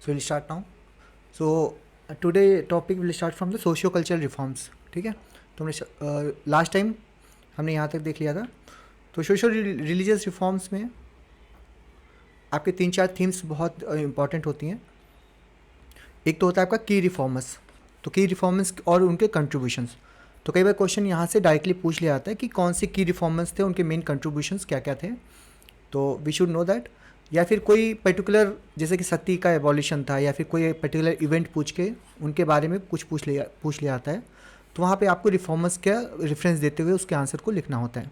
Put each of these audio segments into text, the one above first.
So we'll start now. So today topic will start from the socio cultural reforms. ठीक है. तो हमने last time हमने यहाँ तक देख लिया था. तो सोशल रिलीजियस रिफॉर्म्स में आपके 3-4 थीम्स बहुत इंपॉर्टेंट होती हैं. एक तो होता है आपका की रिफॉर्मर्स. तो की रिफॉर्मर्स और उनके कंट्रीब्यूशंस. तो कई बार क्वेश्चन यहाँ से डायरेक्टली पूछ लिया जाता है कि कौन से की रिफॉर्मर्स थे, उनके मेन कंट्रीब्यूशंस क्या क्या थे. तो वी शुड नो दैट. या फिर कोई पर्टिकुलर जैसे कि सती का एबॉलिशन था, या फिर कोई पर्टिकुलर इवेंट पूछ के उनके बारे में कुछ पूछ लिया जाता है. तो वहाँ पे आपको रिफॉर्मर्स का रेफरेंस देते हुए उसके आंसर को लिखना होता है.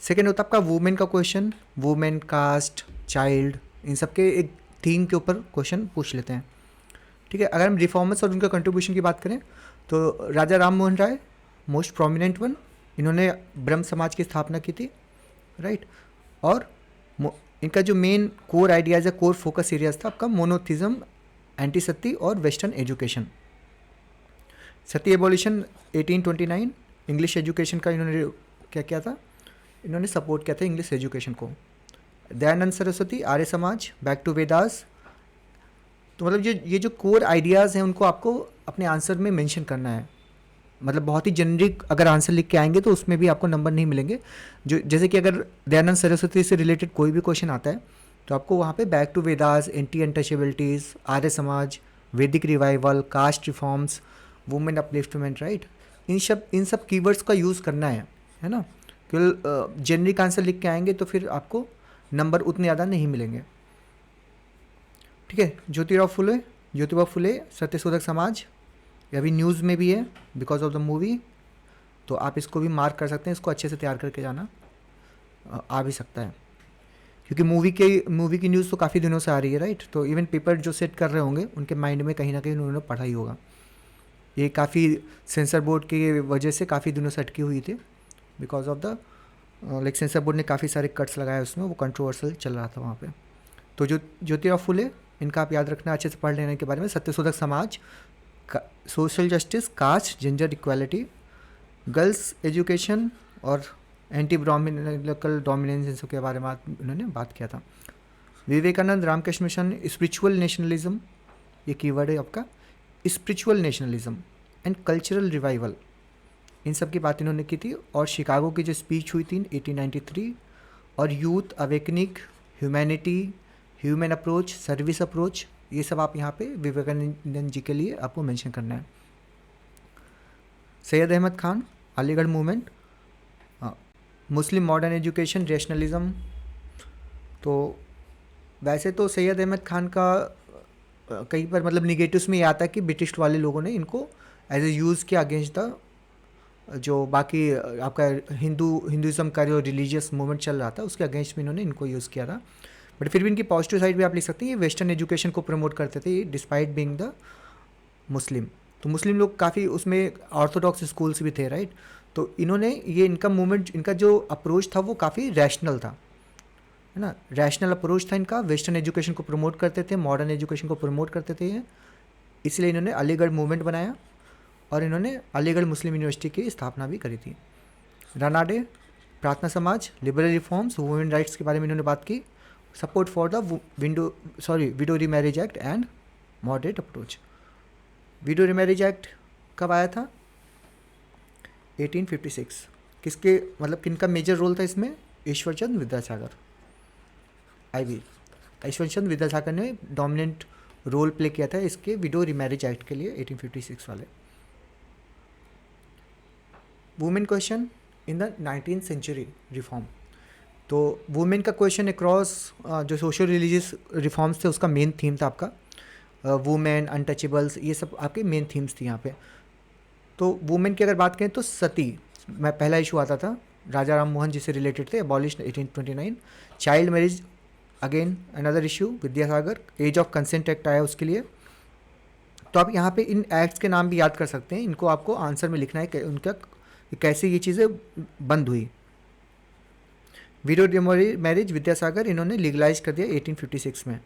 सेकेंड होता है आपका वुमेन का क्वेश्चन. वुमेन, कास्ट, चाइल्ड, इन सब के एक थीम के ऊपर क्वेश्चन पूछ लेते हैं. ठीक है. अगर हम रिफॉर्मर्स और उनका कंट्रीब्यूशन की बात करें तो राजा Ram Mohan Roy most prominent one. इन्होंने ब्रह्म समाज की स्थापना की थी, राइट. और इनका जो मेन कोर आइडियाज़ या कोर फोकस एरियाज था आपका मोनोथिज्म, एंटी सती और वेस्टर्न एजुकेशन. सती एबॉलिशन 1829. इंग्लिश एजुकेशन का इन्होंने क्या किया था, इन्होंने सपोर्ट किया था इंग्लिश एजुकेशन को. Dayanand Saraswati, Arya Samaj, back to Vedas. तो मतलब ये जो कोर आइडियाज़ हैं उनको आपको अपने आंसर में मेंशन करना है. मतलब बहुत ही जेनरिक अगर आंसर लिख के आएंगे तो उसमें भी आपको नंबर नहीं मिलेंगे. जो जैसे कि अगर दयानंद सरस्वती से रिलेटेड कोई भी क्वेश्चन आता है तो आपको वहाँ पे back to Vedas, anti untouchabilities, Arya Samaj, Vedic revival, caste reforms, women upliftment, right, इन सब कीवर्ड्स का यूज़ करना है ना. केवल जेनरिक आंसर लिख के आएंगे तो फिर आपको नंबर उतने ज़्यादा नहीं मिलेंगे. ठीक है. ज्योतिबा फुले सत्यशोधक समाज, ये अभी न्यूज़ में भी है बिकॉज ऑफ द मूवी. तो आप इसको भी मार्क कर सकते हैं. इसको अच्छे से तैयार करके जाना आ भी सकता है क्योंकि मूवी की न्यूज़ तो काफ़ी दिनों से आ रही है, राइट. तो इवन पेपर जो सेट कर रहे होंगे उनके माइंड में कहीं ना कहीं उन्होंने पढ़ा ही होगा. ये काफ़ी सेंसर बोर्ड की वजह से काफ़ी दिनों से अटकी हुई थी because of the like sensor board ने काफ़ी सारे कट्स लगाए उसमें, वो कंट्रोवर्सल चल रहा था वहाँ पे. तो जो ज्योतिबा फुले, इनका आप याद रखना अच्छे से पढ़ लेने के बारे में. Satyashodhak Samaj, social justice, caste, gender equality, girls education और एंटी ब्राह्मणिकल डोमिनेंस, इन सब के बारे में उन्होंने बात किया था. Vivekananda Ramakrishna mission, spiritual nationalism, ये कीवर्ड है आपका, spiritual nationalism and cultural revival, इन सब की बात इन्होंने की थी. और शिकागो की जो स्पीच हुई थी 1893, और youth awakening, humanity, human approach, service approach, ये सब आप यहाँ पे विवेकानंद जी के लिए आपको मेंशन करना है. सैयद अहमद खान, अलीगढ़ मूवमेंट, मुस्लिम मॉडर्न एजुकेशन, रेशनलिज्म. तो वैसे तो सैयद अहमद खान का कहीं पर मतलब निगेटिव्स में ये आता है कि ब्रिटिश वाले लोगों ने इनको एज ए यूज़ किया अगेंस्ट द जो बाकी आपका हिंदुज़म का जो रिलीजियस मूवमेंट चल रहा था उसके अगेंस्ट में इन्होंने इनको यूज़ किया था. बट फिर भी इनकी पॉजिटिव साइड भी आप लिख सकते हैं. ये वेस्टर्न एजुकेशन को प्रमोट करते थे डिस्पाइट बीइंग द मुस्लिम. तो मुस्लिम लोग काफ़ी उसमें ऑर्थोडॉक्स स्कूल्स भी थे, राइट. तो इन्होंने ये इनका मूवमेंट, इनका जो अप्रोच था वो काफ़ी रैशनल था, है ना. रैशनल अप्रोच था इनका. वेस्टर्न एजुकेशन को प्रमोट करते थे, मॉडर्न एजुकेशन को प्रमोट करते थे ये. इसलिए इन्होंने अलीगढ़ मूवमेंट बनाया और इन्होंने अलीगढ़ मुस्लिम यूनिवर्सिटी की स्थापना भी करी थी. रानाडे, प्रार्थना समाज, लिबरल रिफॉर्म्स, वुमेन राइट्स के बारे में इन्होंने बात की. Support for the widow remarriage act and moderate approach. Window remarriage act कब आया था? 1856. किसके मतलब किनका मेजर रोल था इसमें? ईश्वरचंद विद्यासागर. ईश्वरचंद विद्यासागर ने डोमिनेंट रोल प्ले किया था इसके विडो रीमैरिज एक्ट के लिए 1856 वाले. Women question in the 19th century reform. तो वुमेन का क्वेश्चन अक्रॉस जो सोशल रिलीजियस रिफॉर्म्स थे उसका मेन थीम था आपका. वुमेन, अनटचेबल्स, ये सब आपके मेन थीम्स थी यहाँ पे. तो वुमेन की अगर बात करें तो सती मैं पहला इशू आता था, राजा राम मोहन जी से रिलेटेड थे, abolish 1829. Child marriage again another issue, Vidyasagar. Age of consent act आया उसके लिए. तो आप यहाँ पे इन एक्ट्स के नाम भी याद कर सकते हैं. इनको आपको आंसर में लिखना है कि उनका कैसे ये चीज़ें बंद हुई. विडो मैरिज विद्यासागर इन्होंने लीगलाइज कर दिया 1856 में.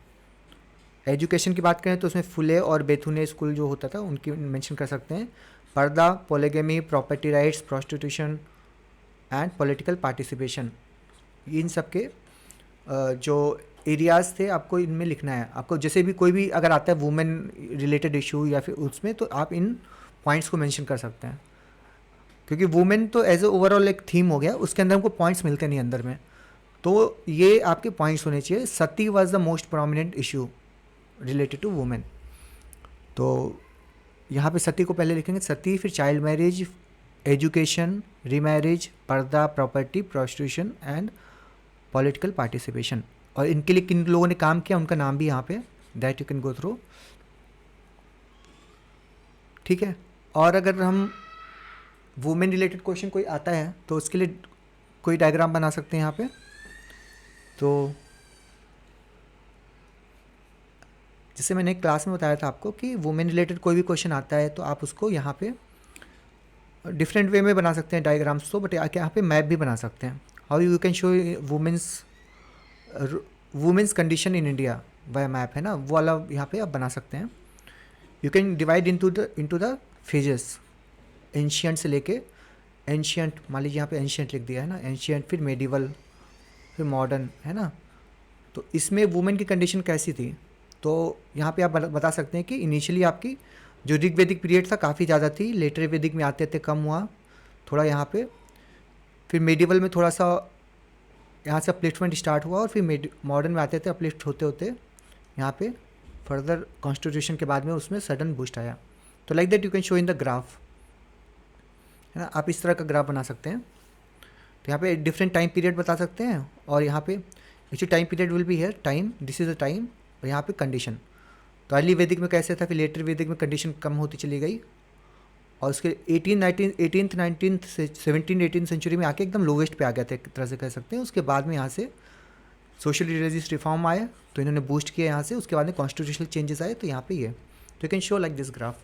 एजुकेशन की बात करें तो उसमें फुले और बेथुने स्कूल जो होता था उनकी मेंशन कर सकते हैं. Purdah, polygamy, property rights, prostitution and political participation, इन सब के जो एरियाज़ थे आपको इनमें लिखना है। आपको जैसे भी कोई भी अगर आता है वुमेन रिलेटेड इशू या फिर उसमें, तो आप इन पॉइंट्स को मेंशन कर सकते हैं, क्योंकि वुमेन तो एज ए ओवरऑल एक थीम हो गया, उसके अंदर हमको पॉइंट्स मिलते नहीं अंदर में, तो ये आपके पॉइंट्स होने चाहिए। Sati was the most prominent issue related to women. तो यहाँ पे सती को पहले लिखेंगे, सती, फिर child marriage, education, remarriage, purdah, property, prostitution and political participation. और इनके लिए किन लोगों ने काम किया उनका नाम भी यहाँ पे, that you can go through. ठीक है। और अगर हम वुमेन रिलेटेड क्वेश्चन कोई आता है तो उसके लिए कोई डायग्राम बना सकते हैं यहाँ पे। तो जैसे मैंने क्लास में बताया था आपको कि वुमेन रिलेटेड कोई भी क्वेश्चन आता है तो आप उसको यहाँ पे डिफरेंट वे में बना सकते हैं डायग्राम्स, तो बट यहाँ पे मैप भी बना सकते हैं। How you can show women's condition in India via map, है ना, वो वाला यहाँ पे आप बना सकते हैं। You can divide into the phases, ancient से लेके एंशियंट, मान लीजिए यहाँ पे एंशियंट लिख दिया है ना, एंशियंट, फिर मेडिवल, फिर मॉडर्न, है ना। तो इसमें वुमेन की कंडीशन कैसी थी, तो यहाँ पे आप बता सकते हैं कि इनिशियली आपकी जो ऋग्वेदिक पीरियड था काफ़ी ज़्यादा थी, लेटर वैदिक में आते आते कम हुआ थोड़ा यहाँ पे, फिर मेडिवल में थोड़ा सा यहाँ से अपलिफ्टमेंट स्टार्ट हुआ, और फिर मॉडर्न में आते थे अपलिफ्ट होते होते यहाँ पे फर्दर कॉन्स्टिट्यूशन के बाद में उसमें सडन बूस्ट आया। तो like that you can show in the graph, है ना। आप इस तरह का ग्राफ बना सकते हैं। तो यहाँ पे डिफरेंट टाइम पीरियड बता सकते हैं, और यहाँ पे actually time period will be here, time, this is the time, और यहाँ पे कंडीशन। तो अर्ली वैदिक में कैसे था, फिर लेटर वैदिक में कंडीशन कम होती चली गई, और उसके 18th 19th से 17th 18th सेंचुरी में आके एकदम लोवेस्ट पे आ गया था एक तरह से कह सकते हैं। उसके बाद में यहाँ से सोशल रिलीजियस रिफॉर्म आए तो इन्होंने बूस्ट किया यहाँ से, उसके बाद में कॉन्स्टिट्यूशनल चेंजेस आए, तो यहाँ पे ये, तो you can show like this graph.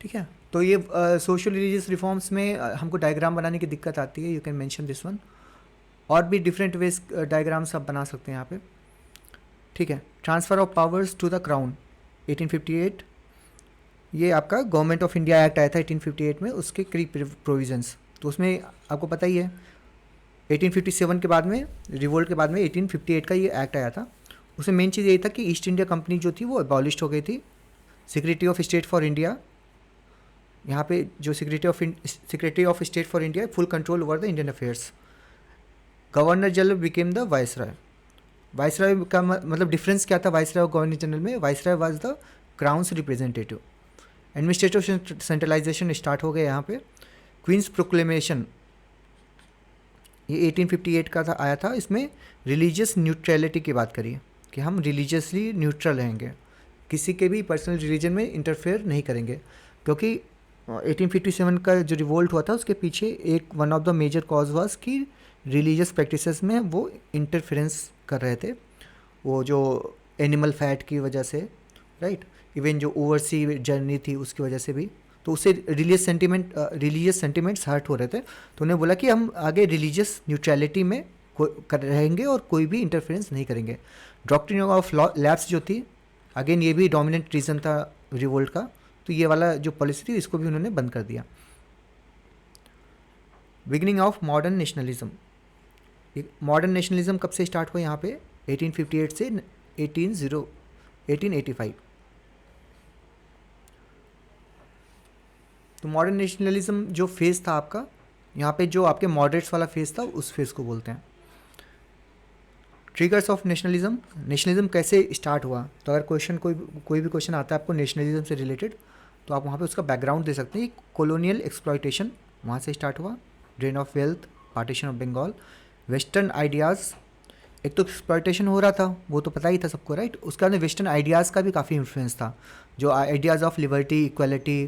ठीक है। तो ये सोशल रिलीजियस रिफॉर्म्स में हमको डायग्राम बनाने की दिक्कत आती है, you can mention this one. और भी डिफरेंट वेज डायग्राम्स आप बना सकते हैं यहाँ पे। ठीक है। Transfer of powers to the crown 1858, ये आपका गवर्नमेंट ऑफ इंडिया एक्ट आया था 1858 में, उसके कई प्रोविजंस, तो उसमें आपको पता ही है 1857 के बाद में, रिवोल्ट के बाद में 1858 का ये एक्ट आया था। उसमें मेन चीज़ यही था कि ईस्ट इंडिया कंपनी जो थी वो अबॉलिश हो गई थी। Secretary of state for India, यहाँ पे जो secretary of state for India, full control over the Indian affairs. Governor general became the viceroy. Viceroy का मतलब डिफरेंस क्या था वाइसरॉय और गवर्नर जनरल में, viceroy was the crown's representative. Administrative centralization start हो गया यहाँ पे। क्वींस प्रोक्लेमेशन, ये 1858 का था, आया था। इसमें रिलीजियस न्यूट्रलिटी की बात करिए कि हम रिलीजियसली न्यूट्रल रहेंगे, किसी के भी पर्सनल रिलीजन में इंटरफेयर नहीं करेंगे, क्योंकि 1857 का जो रिवोल्ट हुआ था उसके पीछे एक one of the major cause was कि रिलीजियस प्रैक्टिसेस में वो इंटरफेरेंस कर रहे थे, वो जो एनिमल फैट की वजह से, राइट, इवन जो ओवरसी जर्नी थी उसकी वजह से भी, तो उससे रिलीजियस सेंटिमेंट्स हर्ट हो रहे थे। तो उन्हें बोला कि हम आगे रिलीजियस न्यूट्रलिटी में कर रहेंगे और कोई भी इंटरफेरेंस नहीं करेंगे। डॉक्ट्रिन ऑफ लैब्स जो थी, अगेन ये भी डोमिनेंट रीज़न था रिवोल्ट का, तो ये वाला जो पॉलिसी थी इसको भी उन्होंने बंद कर दिया। Beginning of modern nationalism, modern nationalism कब से स्टार्ट हुआ यहाँ पे, 1858 से 1885। तो मॉडर्न नेशनलिज्म जो फेज़ था आपका, यहाँ पे जो आपके मॉडरेट्स वाला फेज़ था उस फेज़ को बोलते हैं। ट्रिगर्स ऑफ नेशनलिज्म, नेशनलिज्म कैसे स्टार्ट हुआ, तो अगर क्वेश्चन कोई भी क्वेश्चन आता है आपको नेशनलिज्म से रिलेटेड, तो आप वहाँ पे उसका बैकग्राउंड दे सकते हैं। कॉलोनियल एक्सप्लॉयटेशन वहाँ से स्टार्ट हुआ, drain of wealth, partition of Bengal, western ideas, एक तो एक्सप्लॉयटेशन हो रहा था वो तो पता ही था सबको, राइट, उसके बाद वेस्टर्न आइडियाज़ का भी काफ़ी इन्फ्लुएंस था, जो आइडियाज़ ऑफ लिबर्टी, इक्वलिटी,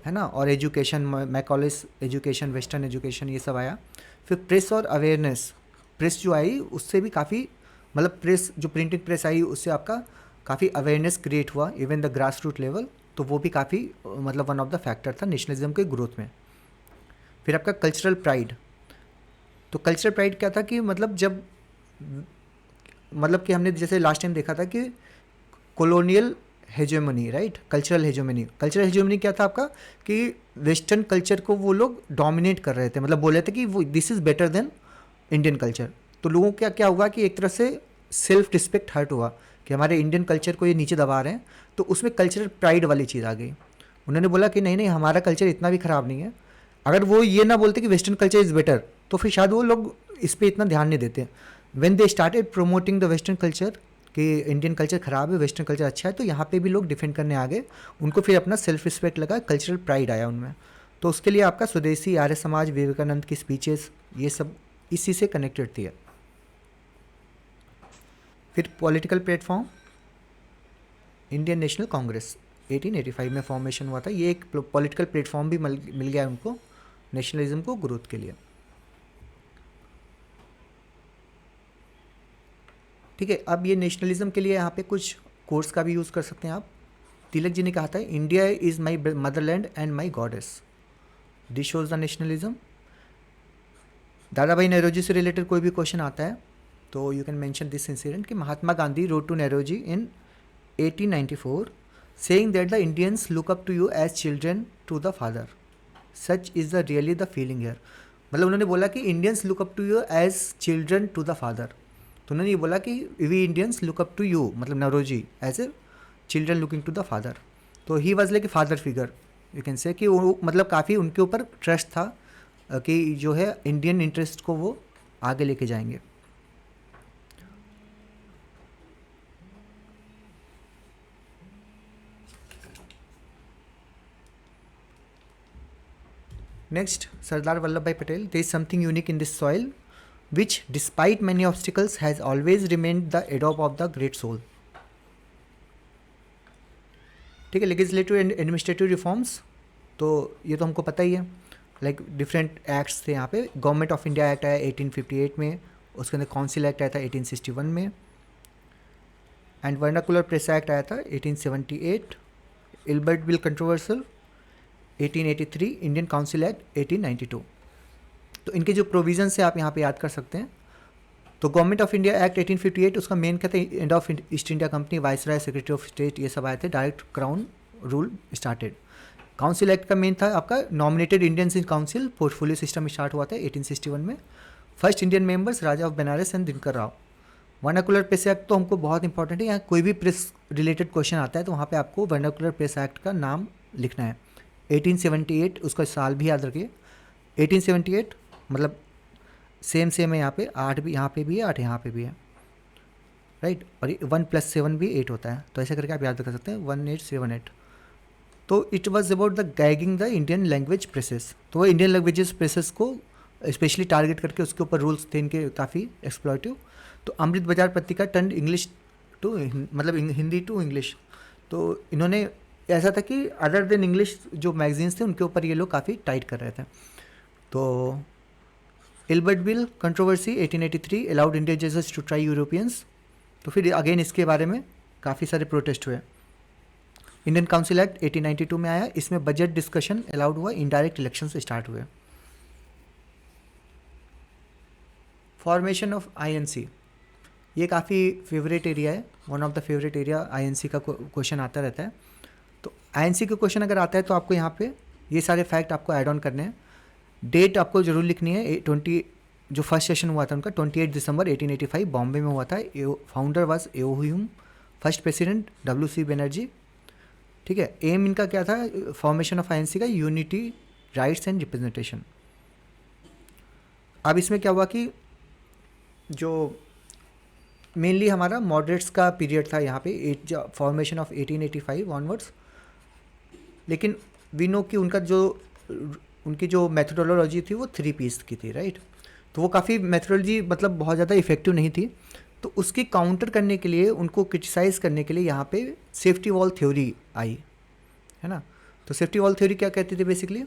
है ना, और एजुकेशन, मैकॉलेस एजुकेशन, वेस्टर्न एजुकेशन, ये सब आया। फिर प्रेस और अवेयरनेस, प्रेस जो आई उससे भी काफ़ी, मतलब प्रेस जो प्रिंटिंग प्रेस आई उससे आपका काफ़ी अवेयरनेस क्रिएट हुआ, even the grass root level, तो वो भी काफ़ी मतलब वन ऑफ द फैक्टर था नेशनलिज्म के ग्रोथ में। फिर आपका कल्चरल प्राइड, तो कल्चरल प्राइड क्या था कि मतलब जब मतलब कि हमने जैसे लास्ट टाइम देखा था कि colonial hegemony, right, cultural hegemony क्या था आपका कि वेस्टर्न कल्चर को वो लोग डोमिनेट कर रहे थे, मतलब बोल रहे थे कि वो this is better than Indian culture. तो लोगों का क्या हुआ कि एक तरह से सेल्फ रिस्पेक्ट हर्ट हुआ कि हमारे इंडियन कल्चर को ये नीचे दबा रहे हैं, तो उसमें कल्चरल प्राइड वाली चीज़ आ गई। उन्होंने बोला कि नहीं नहीं, हमारा कल्चर इतना भी ख़राब नहीं है। अगर वो ये ना बोलते कि वेस्टर्न कल्चर इज़ बेटर, तो फिर शायद वो लोग इस पर इतना ध्यान नहीं देते। When they started promoting the western culture कि इंडियन कल्चर ख़राब है, वेस्टर्न कल्चर अच्छा है, तो यहाँ पे भी लोग डिफेंड करने आ गए। उनको फिर अपना सेल्फ रिस्पेक्ट लगा, कल्चरल प्राइड आया उनमें। तो उसके लिए आपका स्वदेशी, आर्य समाज, विवेकानंद की स्पीचेस, ये सब इसी से कनेक्टेड थी। फिर political platform, Indian national Congress 1885 में फॉर्मेशन हुआ था। ये एक पॉलिटिकल प्लेटफॉर्म भी मिल गया उनको नेशनलिज्म को ग्रोथ के लिए। ठीक है, अब ये नेशनलिज्म के लिए यहाँ पे कुछ कोर्स का भी यूज़ कर सकते हैं आप। तिलक जी ने कहा था, India is my Motherland and my goddess, this shows the nationalism. दादा भाई नेहरूजी से रिलेटेड कोई भी क्वेश्चन आता है तो you can mention this incident कि Mahatma Gandhi wrote to Nehruji in 1894 saying that the Indians look up to you as children to the father, such is the really the feeling here। मतलब उन्होंने बोला कि Indians look up to you as children to the father. तो उन्होंने ये बोला कि we Indians look up to you, मतलब Nehruji, as a children looking to the father. तो he was like a father figure, you can say कि वो मतलब काफ़ी उनके ऊपर ट्रस्ट था कि जो है इंडियन इंटरेस्ट को वो आगे लेके जाएंगे। Next, Sardar Vallabhbhai Patel, there is something unique in this soil which despite many obstacles has always remained the adobe of the great soul। ठीक है, लेजिस्लेटिव एंड एडमिनिस्ट्रेटिव रिफॉर्म्स, तो ये तो हमको पता ही है, लाइक डिफरेंट एक्ट्स थे यहाँ पे। गवर्नमेंट ऑफ इंडिया एक्ट आया 1858 में, उसके अंदर काउंसिल एक्ट आया था 1861 में, एंड वर्नाकुलर प्रेस एक्ट आया था 1878, Ilbert bill controversial 1883, Indian council act 1892। तो इनके जो प्रोविजन है आप यहाँ पे याद कर सकते हैं। तो गवर्नमेंट ऑफ इंडिया एक्ट 1858, उसका मेन क्या था, end of east India company, viceroy, secretary of state, ये सब आए थे, direct crown rule started. Council act का मेन था आपका nominated Indians in council, portfolio system start हुआ था 1861 में। First Indian members Raja of Banaras and Dinkar Rao. Vernacular press act तो हमको बहुत इंपॉर्टेंट है, यहाँ कोई भी प्रेस रिलेटेड क्वेश्चन आता है तो वहाँ पे आपको वर्नाकुलर प्रेस एक्ट का नाम लिखना है। 1878, उसका साल भी याद रखिए। 1878 मतलब सेम है, यहाँ पे 8 भी, यहाँ पे भी है 8 यहाँ पे भी है, राइट। और 1 + 7 भी 8 होता है, तो ऐसा करके आप याद कर सकते हैं 1878। तो it was about the gagging the Indian language presses. तो वो इंडियन लैंग्वेजेस प्रेसेस को स्पेशली टारगेट करके उसके ऊपर रूल्स थे इनके काफ़ी एक्सप्लॉइटिव। तो अमृत बाजार पत्रिका टर्न इंग्लिश टू, मतलब हिंदी टू इंग्लिश। तो इन्होंने ऐसा था कि अदर देन इंग्लिश जो मैगजीन्स थे उनके ऊपर ये लोग काफ़ी टाइट कर रहे थे। तो Ilbert bill controversy 1883 allowed Indian जजेस टू ट्राई यूरोपियंस। तो फिर अगेन इसके बारे में काफ़ी सारे प्रोटेस्ट हुए। इंडियन काउंसिल एक्ट 1892 में आया, इसमें बजट डिस्कशन अलाउड हुआ, इनडायरेक्ट इलेक्शन से स्टार्ट हुए। फॉर्मेशन ऑफ आईएनसी, ये काफ़ी फेवरेट एरिया है, one of the favourite area. INC का क्वेश्चन आता रहता है। तो आईएनसी का क्वेश्चन अगर आता है तो आपको यहाँ पे ये सारे फैक्ट आपको ऐड ऑन करने हैं। डेट आपको जरूर लिखनी है। 20 जो फर्स्ट सेशन हुआ था उनका 28 दिसंबर 1885 बॉम्बे में हुआ था। Founder was AO Hume, first president WC Banerjee. ठीक है, एम इनका क्या था फॉर्मेशन ऑफ आईएनसी का, यूनिटी, राइट्स एंड रिप्रेजेंटेशन। अब इसमें क्या हुआ कि जो मेनली हमारा मॉडरेट्स का पीरियड था यहाँ पे, फॉर्मेशन ऑफ 1885 ऑनवर्ड्स। लेकिन वी नो कि उनकी जो मेथोडोलॉजी थी वो 3 पीस की थी, राइट। तो वो काफ़ी मेथोडोलॉजी मतलब बहुत ज़्यादा इफेक्टिव नहीं थी। तो उसकी काउंटर करने के लिए, उनको क्रिटिसाइज़ करने के लिए यहाँ पे सेफ्टी वॉल थ्योरी आई, है ना। तो सेफ्टी वॉल थ्योरी क्या कहती थी बेसिकली,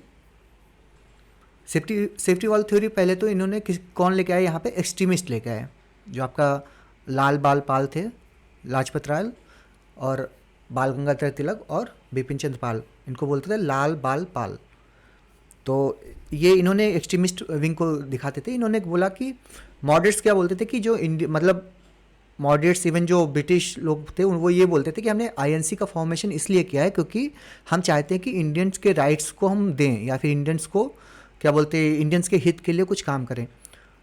सेफ्टी वॉल थ्योरी पहले तो इन्होंने कौन लेके आए यहाँ पे, एक्सट्रीमिस्ट लेके आए, जो आपका लाल बाल पाल थे, लाजपत राय और बाल गंगाधर तिलक और बिपिन चंद्र पाल, इनको बोलते थे लाल बाल पाल। तो ये इन्होंने एक्सट्रीमिस्ट विंग को दिखाते थे। इन्होंने बोला कि मॉडरेट्स क्या बोलते थे कि जो मतलब मॉडरेट्स इवन जो ब्रिटिश लोग थे वो ये बोलते थे कि हमने आईएनसी का फॉर्मेशन इसलिए किया है क्योंकि हम चाहते हैं कि इंडियंस के राइट्स को हम दें, या फिर इंडियंस को क्या बोलते हैं, इंडियंस के हित के लिए कुछ काम करें।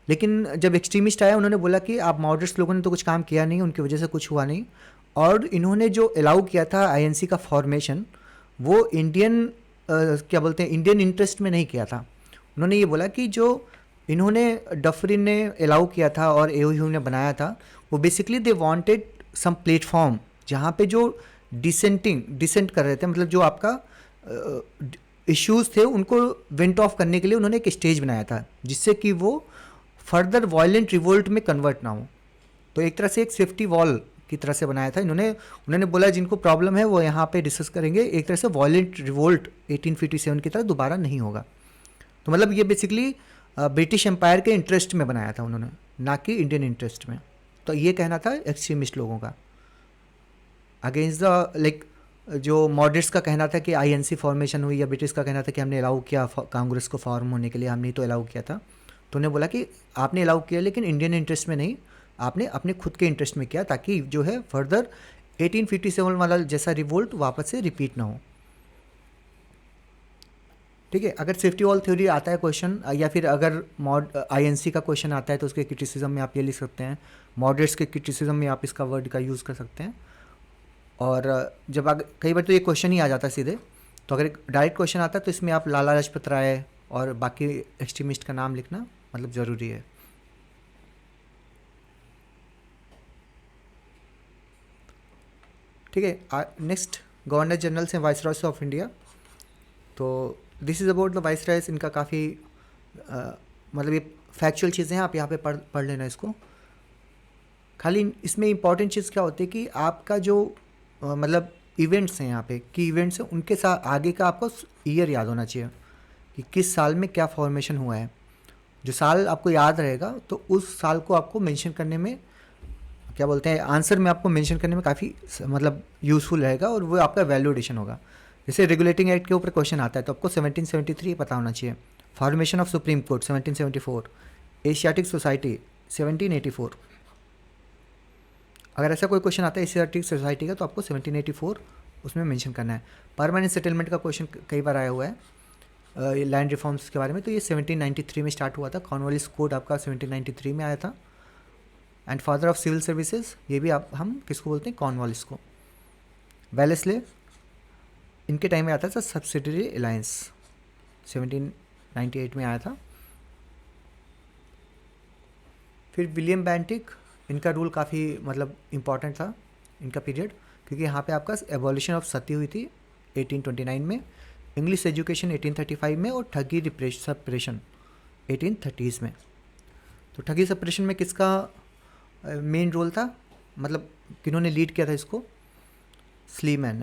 लेकिन जब एक्सट्रीमिस्ट आया उन्होंने बोला कि आप मॉडरेट्स लोगों ने तो कुछ काम किया नहीं, उनकी वजह से कुछ हुआ नहीं, और इन्होंने जो अलाउ किया था आईएनसी का फॉर्मेशन वो इंडियन क्या बोलते हैं इंडियन इंटरेस्ट में नहीं किया था। उन्होंने ये बोला कि जो इन्होंने डफरिन ने अलाउ किया था और एओयू ने बनाया था वो basically they wanted some platform जहाँ पे जो डिसेंट कर रहे थे, मतलब जो आपका इश्यूज थे उनको वेंट ऑफ करने के लिए उन्होंने एक स्टेज बनाया था जिससे कि वो फर्दर वायलेंट रिवोल्ट में कन्वर्ट ना हो। तो एक तरह से एक सेफ्टी वॉल की तरह से बनाया था उन्होंने बोला जिनको प्रॉब्लम है वो यहाँ पे डिस्कस करेंगे, एक तरह से वायलेंट रिवोल्ट 1857 की तरह दोबारा नहीं होगा। तो मतलब ये बेसिकली ब्रिटिश एम्पायर के इंटरेस्ट में बनाया था उन्होंने, ना कि इंडियन इंटरेस्ट में। तो ये कहना था एक्सट्रीमिस्ट लोगों का अगेंस्ट द लाइक जो मॉडरेट्स का कहना था कि आईएनसी फॉर्मेशन हुई, या ब्रिटिश का कहना था कि हमने अलाउ किया कांग्रेस को फॉर्म होने के लिए, हमने तो अलाउ किया था। तो उन्हें बोला कि आपने अलाउ किया लेकिन इंडियन इंटरेस्ट में नहीं, आपने अपने खुद के इंटरेस्ट में किया ताकि जो है फर्दर 1857 वाला जैसा रिवोल्ट वापस से रिपीट ना हो। ठीक है, अगर सेफ्टी वॉल थ्योरी आता है क्वेश्चन, या फिर अगर आईएनसी का क्वेश्चन आता है तो उसके क्रिटिसिज्म में आप ये लिख सकते हैं, मॉडरेट्स के क्रिटिसिज्म में आप इसका वर्ड का यूज़ कर सकते हैं। और जब कई बार तो ये क्वेश्चन ही आ जाता है सीधे, तो अगर डायरेक्ट क्वेश्चन आता है तो इसमें आप लाला लाजपत राय और बाकी एक्सट्रीमिस्ट का नाम लिखना मतलब ज़रूरी है। ठीक है, next governor generals and viceroys of India. तो this is about the viceroys. इनका काफ़ी मतलब ये फैक्चुअल चीज़ें हैं, आप यहाँ पे पढ़ लेना इसको। खाली इसमें इंपॉर्टेंट चीज़ क्या होती है कि आपका जो मतलब इवेंट्स हैं यहाँ पे की इवेंट्स हैं उनके साथ आगे का आपको ईयर याद होना चाहिए कि किस साल में क्या फॉर्मेशन हुआ है। जो साल आपको याद रहेगा तो उस साल को आपको मेंशन करने में क्या बोलते हैं आंसर में आपको मेंशन करने में काफ़ी मतलब यूज़फुल रहेगा और वो आपका वैल्यू एडिशन होगा। जैसे रेगुलेटिंग एक्ट के ऊपर क्वेश्चन आता है तो आपको 1773 पता होना चाहिए, formation of supreme court 1774, Asiatic society 1784। अगर ऐसा कोई क्वेश्चन आता है एशियाटिक सोसाइटी का तो आपको 1784 उसमें मेंशन करना है। परमानेंट सेटलमेंट का क्वेश्चन कई बार आया हुआ है लैंड रिफॉर्म्स के बारे में, तो ये 1793 में स्टार्ट हुआ था। कॉर्नवालिस कोड आपका 1793 में आया था। And father of civil services, ये भी हम किसको बोलते हैं, कॉर्नवालिस को। वेलेस्ले, इनके टाइम में आता था सब्सिडरी अलायंस 1798 में आया था। फिर विलियम बेंटिक, इनका रूल काफ़ी मतलब इम्पॉर्टेंट था इनका पीरियड, क्योंकि यहाँ पे आपका एबॉलिशन ऑफ सती हुई थी 1829 में, इंग्लिश एजुकेशन 1835 में, और ठगी सप्रेशन 1830s में। तो ठगी सप्रेशन में किसका मेन रोल था, मतलब किन्होंने लीड किया था इसको, स्लीमैन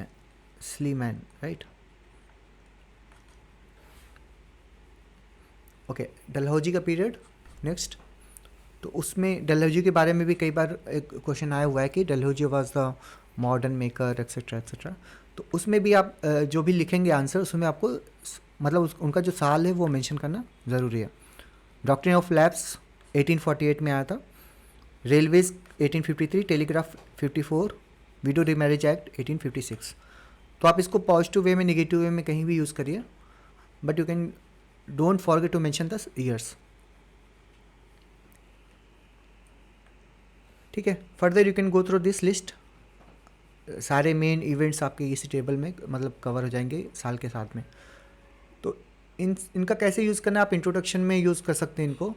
राइट। ओके, डलहौजी का पीरियड नेक्स्ट। तो उसमें डलहौजी के बारे में भी कई बार एक क्वेश्चन आया हुआ है कि Dalhousie was the modern maker etcetera etcetera. तो उसमें भी आप जो भी लिखेंगे आंसर उसमें आपको मतलब उनका जो साल है वो मेंशन करना ज़रूरी है। डॉक्ट्रिन ऑफ लैप्स 1848 में आया था। Railways 1853, telegraph 54, window remarriage act 1856। तो आप इसको पॉजिटिव वे में नेगेटिव वे में कहीं भी यूज़ करिए, but you can don't forget to mention the years. ठीक है, further you can go through this list. सारे मेन इवेंट्स आपके इसी टेबल में मतलब कवर हो जाएंगे साल के साथ में। तो इनका कैसे यूज़ करना है, आप इंट्रोडक्शन में यूज़ कर सकते हैं इनको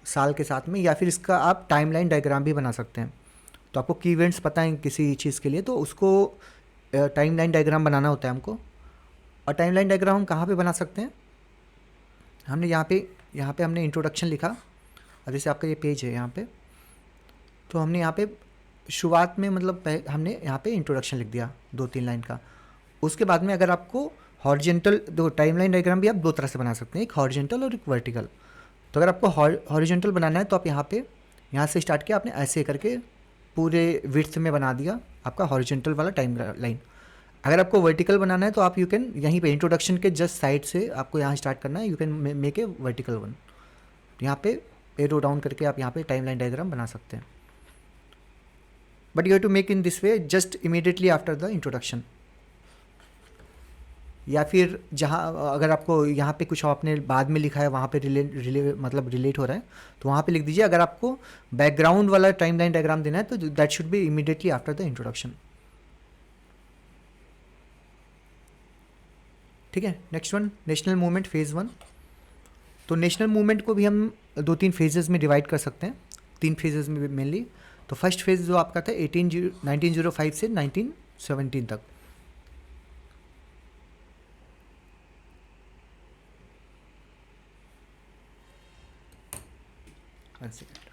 साल के साथ में, या फिर इसका आप टाइमलाइन डायग्राम भी बना सकते हैं। तो आपको की इवेंट्स पता है किसी चीज़ के लिए तो उसको टाइमलाइन डायग्राम बनाना होता है हमको। और टाइमलाइन डायग्राम हम कहाँ पे बना सकते हैं, हमने यहाँ पे हमने इंट्रोडक्शन लिखा, और जैसे आपका ये पेज है यहाँ पे, तो हमने यहाँ पे शुरुआत में मतलब हमने यहाँ पे इंट्रोडक्शन लिख दिया 2-3 लाइन का। उसके बाद में अगर आपको हॉरिजेंटल, दो टाइमलाइन डायग्राम भी आप दो तरह से बना सकते हैं, एक हॉरिजेंटल और एक वर्टिकल। तो अगर आपको हॉरिजेंटल बनाना है तो आप यहाँ से स्टार्ट किया, आपने ऐसे करके पूरे विड्थ में बना दिया आपका हॉरिजेंटल वाला टाइम लाइन। अगर आपको वर्टिकल बनाना है तो आप यू कैन यहीं पे इंट्रोडक्शन के जस्ट साइड से आपको यहाँ स्टार्ट करना है, you can make a vertical one. यहाँ पे एरो डाउन करके आप यहाँ पे टाइमलाइन डायग्राम बना सकते हैं, but you have to make in this way just immediately after the introduction. या फिर जहाँ अगर आपको यहाँ पे कुछ आपने बाद में लिखा है वहाँ पे मतलब रिलेट हो रहा है तो वहाँ पे लिख दीजिए। अगर आपको बैकग्राउंड वाला टाइमलाइन डायग्राम देना है तो that should be immediately after the introduction. ठीक है, next one, national movement phase one. तो नेशनल मूवमेंट को भी हम 2-3 फेजेस में डिवाइड कर सकते हैं, 3 फेजेस में मेनली। तो फर्स्ट फेज जो आपका था 1905 से 1917 तक। One second.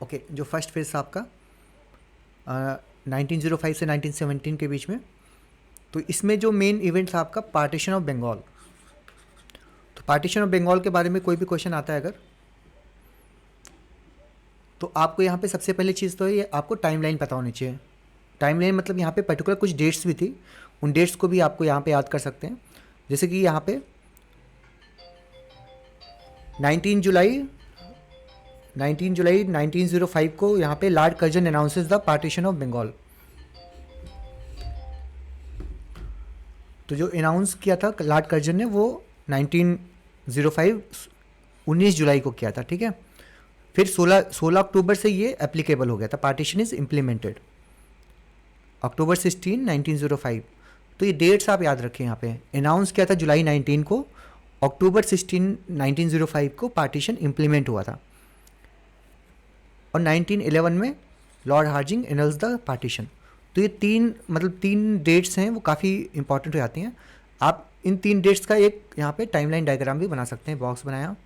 ओके, जो फर्स्ट फेज था आपका 1905 से 1917 के बीच में, तो इसमें जो मेन इवेंट था आपका पार्टीशन ऑफ बंगाल। तो पार्टीशन ऑफ बंगाल के बारे में कोई भी क्वेश्चन आता है अगर, तो आपको यहाँ पे सबसे पहले चीज़ तो ये आपको टाइमलाइन पता होनी चाहिए। टाइमलाइन मतलब यहाँ पे पर्टिकुलर कुछ डेट्स भी थी, उन डेट्स को भी आपको यहाँ पे याद कर सकते हैं। जैसे कि यहाँ पे 19 जुलाई 1905 को यहाँ पे Lord Curzon announces the partition of Bengal. तो जो अनाउंस किया था लॉर्ड कर्जन ने वो 1905 19 जुलाई को किया था। ठीक है, फिर 16 अक्टूबर से ये एप्लीकेबल हो गया था, पार्टीशन इज इम्प्लीमेंटेड अक्टूबर 16 1905। तो ये डेट्स आप याद रखें। यहाँ पे अनाउंस किया था जुलाई 19 को, अक्टूबर 16 1905 को पार्टीशन इम्प्लीमेंट हुआ था, और 1911 में लॉर्ड हार्जिंग एनल्स द पार्टीशन। तो ये तीन डेट्स हैं वो काफ़ी इंपॉर्टेंट हो जाती हैं। आप इन 3 डेट्स का एक यहाँ पे टाइमलाइन डायग्राम भी बना सकते हैं। बॉक्स बनाया,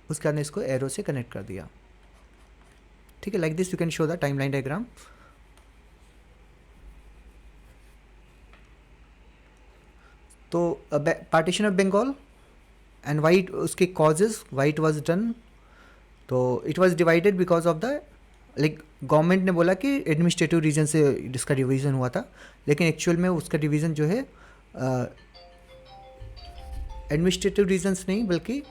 उसके बाद इसको एरो से कनेक्ट कर दिया। ठीक है, like this you can show the timeline diagram. तो partition of Bengal and why, उसके causes why it was done. तो it was divided because of the, like government ने बोला कि एडमिनिस्ट्रेटिव रीजन से इसका डिवीज़न हुआ था, लेकिन एक्चुअल में उसका डिवीज़न जो है एडमिनिस्ट्रेटिव रीजन्स नहीं, बल्कि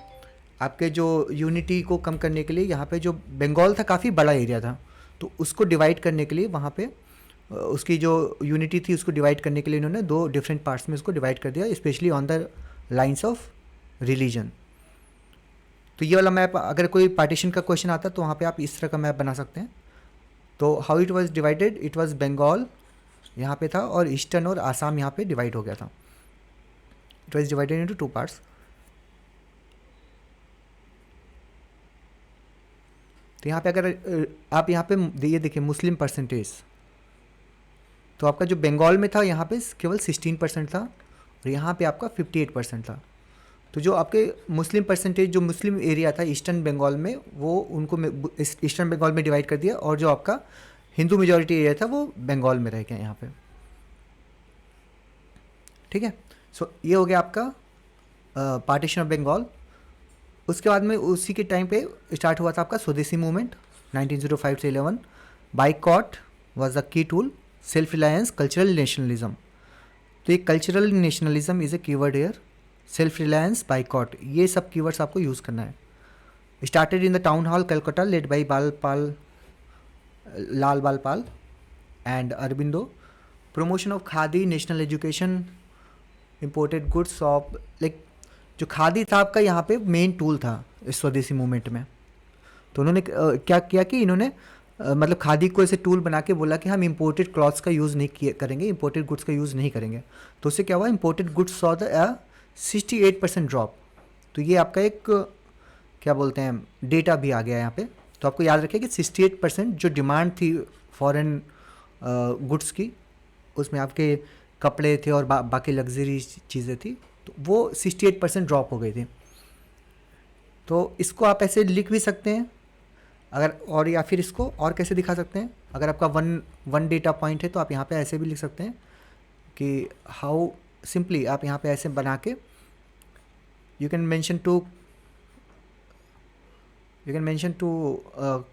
आपके जो यूनिटी को कम करने के लिए, यहाँ पे जो बंगाल था काफ़ी बड़ा एरिया था, तो उसको डिवाइड करने के लिए वहाँ पे उसकी जो यूनिटी थी उसको डिवाइड करने के लिए इन्होंने 2 डिफरेंट पार्ट्स में उसको डिवाइड कर दिया, specially on the lines of religion. तो ये वाला मैप, अगर कोई पार्टीशन का क्वेश्चन आता तो वहाँ पे आप इस तरह का मैप बना सकते हैं। तो how it was divided, it was Bengal यहाँ पे था और ईस्टर्न और आसाम यहाँ पे डिवाइड हो गया था। It was divided into 2 parts. तो यहाँ पे अगर आप यहाँ पे ये देखिए मुस्लिम परसेंटेज, तो आपका जो बंगाल में था यहाँ पे केवल 16% था और यहाँ पे आपका 58% था। तो जो आपके मुस्लिम परसेंटेज, जो मुस्लिम एरिया था ईस्टर्न बंगाल में, वो उनको ईस्टर्न बंगाल में डिवाइड कर दिया, और जो आपका हिंदू मेजॉरिटी एरिया था वो बंगाल में रह गया यहाँ पे। ठीक है, सो ये हो गया आपका पार्टीशन ऑफ बंगाल। उसके बाद में उसी के टाइम पे स्टार्ट हुआ था आपका स्वदेशी मूवमेंट 1905 से 11। Boycott was the key tool, self reliance, cultural nationalism. तो ये cultural nationalism is a keyword here, self reliance, boycott, ये सब कीवर्ड्स आपको यूज़ करना है। Started in the town hall Calcutta led by Lal Bal Pal and Aurobindo. Promotion of khadi, national education, imported goods of, like जो खादी था आपका यहाँ पे मेन टूल था इस स्वदेशी मूवमेंट में। तो उन्होंने क्या किया कि इन्होंने मतलब खादी को ऐसे टूल बना के बोला कि हम इंपोर्टेड क्लॉथ्स का यूज़ नहीं करेंगे, इंपोर्टेड गुड्स का यूज़ नहीं करेंगे। तो उससे क्या हुआ, imported goods saw the 68% drop. तो ये आपका एक क्या बोलते हैं डेटा भी आ गया यहाँ पे। तो आपको याद रखिए कि 68% जो डिमांड थी फॉरेन गुड्स की, उसमें आपके कपड़े थे और बाकी लग्जरी चीज़ें थी, तो वो 68% ड्रॉप हो गई थी। तो इसको आप ऐसे लिख भी सकते हैं अगर, और या फिर इसको और कैसे दिखा सकते हैं, अगर आपका वन डेटा पॉइंट है तो आप यहाँ पे ऐसे भी लिख सकते हैं कि हाउ सिंपली, आप यहाँ पे ऐसे बना के you can mention two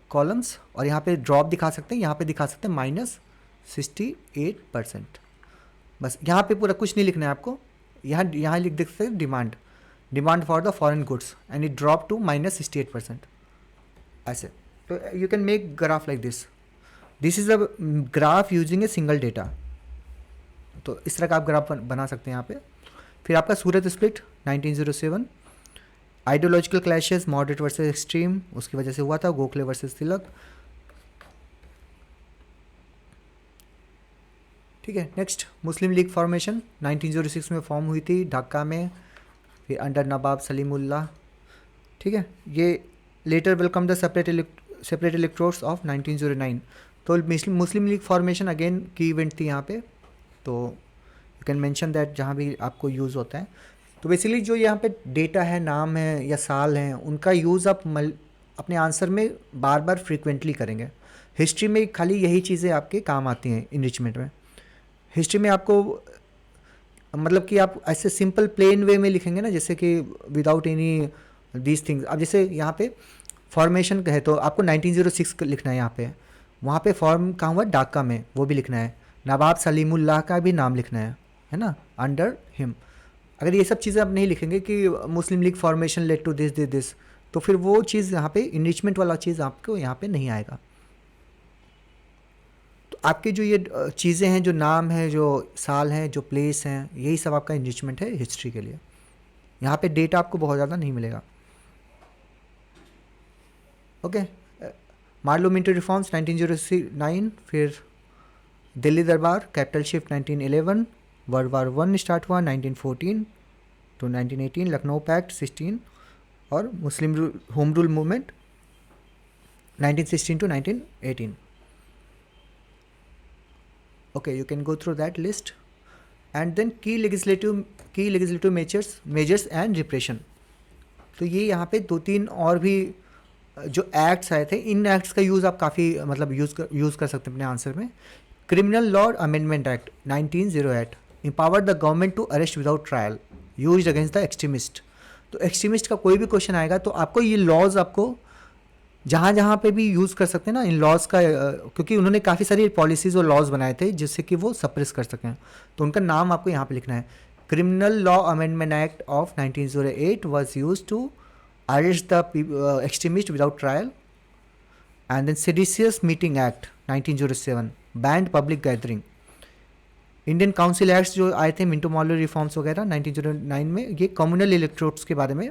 columns, और यहाँ पे ड्रॉप दिखा सकते हैं, यहाँ पे दिखा सकते हैं -68%। बस यहाँ पे पूरा कुछ नहीं लिखना है आपको, यहाँ लिख देख सकते demand for the foreign goods and it drop to -68%, ऐसे। तो you can make graph like this is a graph using a single data. तो इस तरह का आप ग्राफ बना सकते हैं यहाँ पे। फिर आपका Surat split 1907, ideological clashes moderate versus extreme, उसकी वजह से हुआ था, गोखले वर्सेस तिलक। ठीक है, नेक्स्ट मुस्लिम लीग फॉर्मेशन 1906 में फॉर्म हुई थी ढाका में, फिर अंडर नवाब सलीमुल्लाह। ठीक है, ये letter welcome the separate electorates of 1909। तो मुस्लिम लीग फॉर्मेशन अगेन की इवेंट थी यहाँ पे, तो यू कैन मेंशन दैट जहाँ भी आपको यूज़ होता है। तो बेसिकली जो यहाँ पे डेटा है, नाम है या साल हैं, उनका यूज़ आप अपने आंसर में बार बार फ्रीक्वेंटली करेंगे। हिस्ट्री में खाली यही चीज़ें आपके काम आती हैं इनरिचमेंट में। हिस्ट्री में आपको मतलब कि आप ऐसे सिंपल प्लेन वे में लिखेंगे ना, जैसे कि विदाउट एनी दीज थिंग्स। अब जैसे यहाँ पे फॉर्मेशन है तो आपको 1906 लिखना है यहाँ पे, वहाँ पे फॉर्म कहाँ हुआ, ढाका में, वो भी लिखना है। नवाब सलीमुल्लाह का भी नाम लिखना है ना, अंडर हिम। अगर ये सब चीज़ें आप नहीं लिखेंगे कि Muslim league formation led to this, तो फिर वो चीज़ यहाँ पे इनरिचमेंट वाला चीज़ आपको यहाँ पे नहीं आएगा। तो आपके जो ये चीज़ें हैं, जो नाम है, जो साल हैं, जो प्लेस हैं, यही सब आपका इनरिचमेंट है हिस्ट्री के लिए। यहाँ पे डेटा आपको बहुत ज़्यादा नहीं मिलेगा। ओके, मार्लो मिंटो रिफॉर्म्स 1909, फिर दिल्ली दरबार, capital shift 1911, world war 1 start हुआ 1914 टू 1918, लखनऊ पैक्ट 16, और मुस्लिम home rule movement 1916 to 1918. Okay, you can go through that list. And then key legislative measures and repression. तो ये यहाँ पे 2-3 और भी जो एक्ट्स आए थे, इन एक्ट्स का यूज़ आप काफ़ी मतलब यूज़ कर सकते हैं अपने आंसर में। Criminal law amendment act 1908 empowered the government to arrest without trial used against the extremist। तो एक्सट्रीमिस्ट का कोई भी क्वेश्चन आएगा तो आपको ये लॉज आपको जहाँ जहाँ पे भी यूज़ कर सकते हैं ना इन लॉज का, क्योंकि उन्होंने काफ़ी सारी पॉलिसीज़ और लॉज बनाए थे जिससे कि वो सप्रेस कर सकें, तो उनका नाम आपको यहाँ पे लिखना है। Criminal law amendment act of 1908 was used to arrest the extremist without trial। and then seditious meeting act 1907 banned public gathering। Indian council acts जो आए थे, मिंटो मॉर्ले रिफॉर्म्स वगैरह 1909 में, ये कम्युनल इलेक्ट्रोड्स के बारे में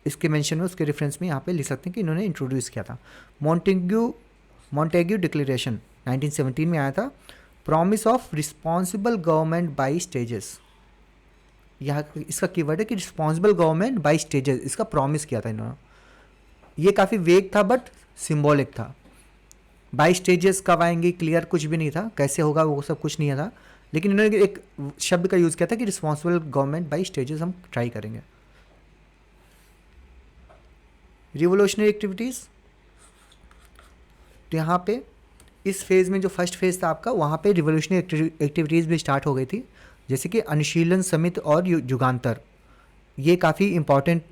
इसके मेंशन में, उसके रेफरेंस में यहाँ पे लिख सकते हैं कि इन्होंने इंट्रोड्यूस किया था। मॉन्टेग्यू डिक्लेरेशन 1917 में आया था। Promise of responsible government by stages, यहाँ इसका कीवर्ड है कि रिस्पॉन्सिबल गवर्नमेंट बाई स्टेजेस, इसका प्रॉमिस किया था इन्होंने। ये काफ़ी वेग था बट सिम्बॉलिक था। बाई स्टेजेस कब आएंगे क्लियर कुछ भी नहीं था, कैसे होगा वो सब कुछ नहीं था, लेकिन इन्होंने एक शब्द का यूज़ किया था कि रिस्पॉन्सिबल गवर्नमेंट बाई स्टेजेस हम ट्राई करेंगे। रिवोल्यूशनरी एक्टिविटीज़, तो यहाँ पे इस फेज़ में जो फर्स्ट फेज़ था आपका, वहाँ पे रिवोल्यूशनरी एक्टिविटीज़ भी स्टार्ट हो गई थी, जैसे कि अनुशीलन समिति और युगांतर, ये काफ़ी इम्पॉर्टेंट।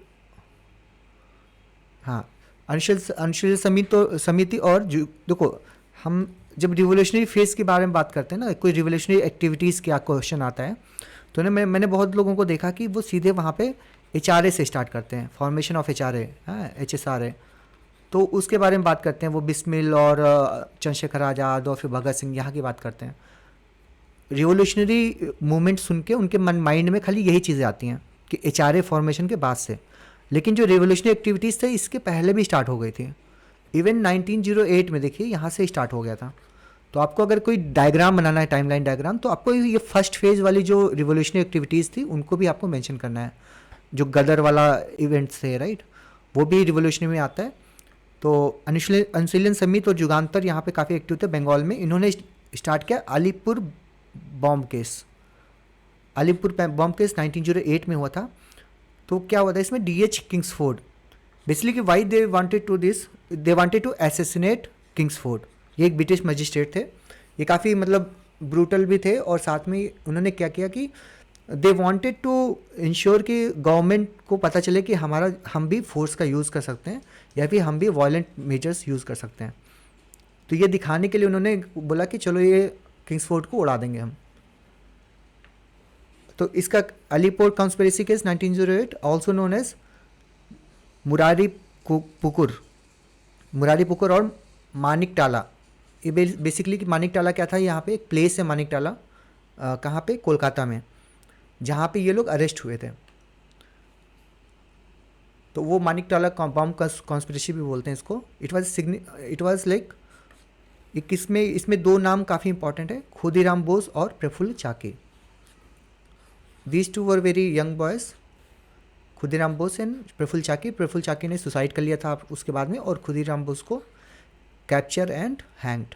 हाँ, अनुशीलन समिति और देखो, हम जब रिवोल्यूशनरी फेज़ के बारे में बात करते हैं ना, कोई रिवोल्यूशनरी एक्टिविटीज़ क्या क्वेश्चन आता है, तो मैंने बहुत लोगों को देखा कि वो सीधे वहाँ पे HRA से स्टार्ट करते हैं, फॉर्मेशन ऑफ HRA, HSRA, तो उसके बारे में बात करते हैं। वो बिस्मिल और चंद्रशेखर आज़ाद और फिर भगत सिंह, यहाँ की बात करते हैं। रिवोल्यूशनरी मूवमेंट सुन के उनके माइंड में खाली यही चीज़ें आती हैं कि HRA फॉर्मेशन के बाद से, लेकिन जो रिवोल्यूशनरी एक्टिविटीज़ थे इसके पहले भी स्टार्ट हो गई थी। इवन 1908 में देखिए यहाँ से स्टार्ट हो गया था। तो आपको अगर कोई डायग्राम बनाना है, टाइमलाइन डायग्राम, तो आपको ये फर्स्ट फेज़ वाली जो रिवोल्यूशनरी एक्टिविटीज़ थी उनको भी आपको मेंशन करना है। जो गदर वाला इवेंट्स थे, राइट, वो भी रिवोल्यूशनरी में आता है। तो अनुशीलन समिति और युगांतर यहाँ पे काफ़ी एक्टिव थे बंगाल में। इन्होंने स्टार्ट किया अलीपुर बॉम्ब केस 1908 में हुआ था। तो क्या हुआ था इसमें, DH किंग्सफोर्ड, बेसिकली कि why they wanted to assassinate Kingsford. ये एक ब्रिटिश मजिस्ट्रेट थे, ये काफ़ी मतलब ब्रूटल भी थे, और साथ में उन्होंने क्या किया कि दे वांटेड टू इंश्योर कि गवर्नमेंट को पता चले कि हम भी फोर्स का यूज़ कर सकते हैं या फिर हम भी वायलेंट मेजर्स यूज़ कर सकते हैं। तो ये दिखाने के लिए उन्होंने बोला कि चलो ये किंग्सफोर्ड को उड़ा देंगे हम। तो इसका Alipur conspiracy case 1908, also known as Murari Pukur, Murari Pukur और मानिक टाला। ये बेसिकली मानिक टाला क्या था, यहाँ पे एक प्लेस है मानिक टाला, कहाँ पे, कोलकाता में, जहाँ पे ये लोग अरेस्ट हुए थे। तो वो मानिक टाला बॉम्ब कॉन्स्पिरेसी भी बोलते हैं इसको। इट वाज लाइक, इसमें दो नाम काफ़ी इंपॉर्टेंट है, खुदीराम बोस और Prafulla Chaki. These two were very young boys, Khudiram Bose and Prafulla Chaki. Prafulla Chaki ने सुसाइड कर लिया था उसके बाद में, और खुदीराम बोस को कैप्चर एंड हैंग्ड।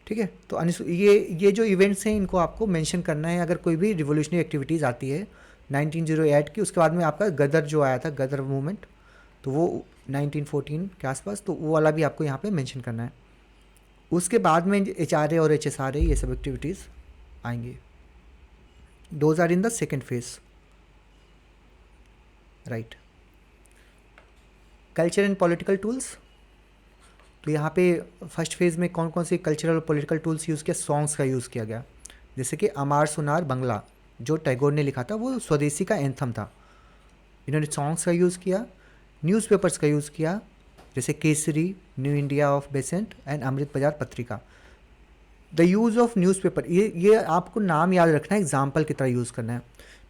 ठीक है, तो ये जो इवेंट्स हैं इनको आपको मेंशन करना है अगर कोई भी रिवोल्यूशनरी एक्टिविटीज़ आती है 1908 की। उसके बाद में आपका गदर जो आया था, गदर मूवमेंट, तो वो 1914 के आसपास, तो वो वाला भी आपको यहाँ पे मेंशन करना है। उसके बाद में HRA और HSRA ये सब एक्टिविटीज़ आएंगी। Those are in the second phase, right. Culture and political tools, तो यहाँ पे फर्स्ट फेज़ में कौन कौन से कल्चरल और पॉलिटिकल टूल्स यूज़ किया, सॉन्ग्स का यूज़ किया गया। जैसे कि अमार सुनार बंगला जो टैगोर ने लिखा था, वो स्वदेशी का एंथम था। इन्होंने सॉन्ग्स का यूज़ किया, न्यूज़पेपर्स का यूज़ किया, जैसे Kesari, new India of Besant and Amrit Bazar Patrika. The use of newspaper, ये आपको नाम याद रखना है, एग्जाम्पल की तरह यूज़ करना है।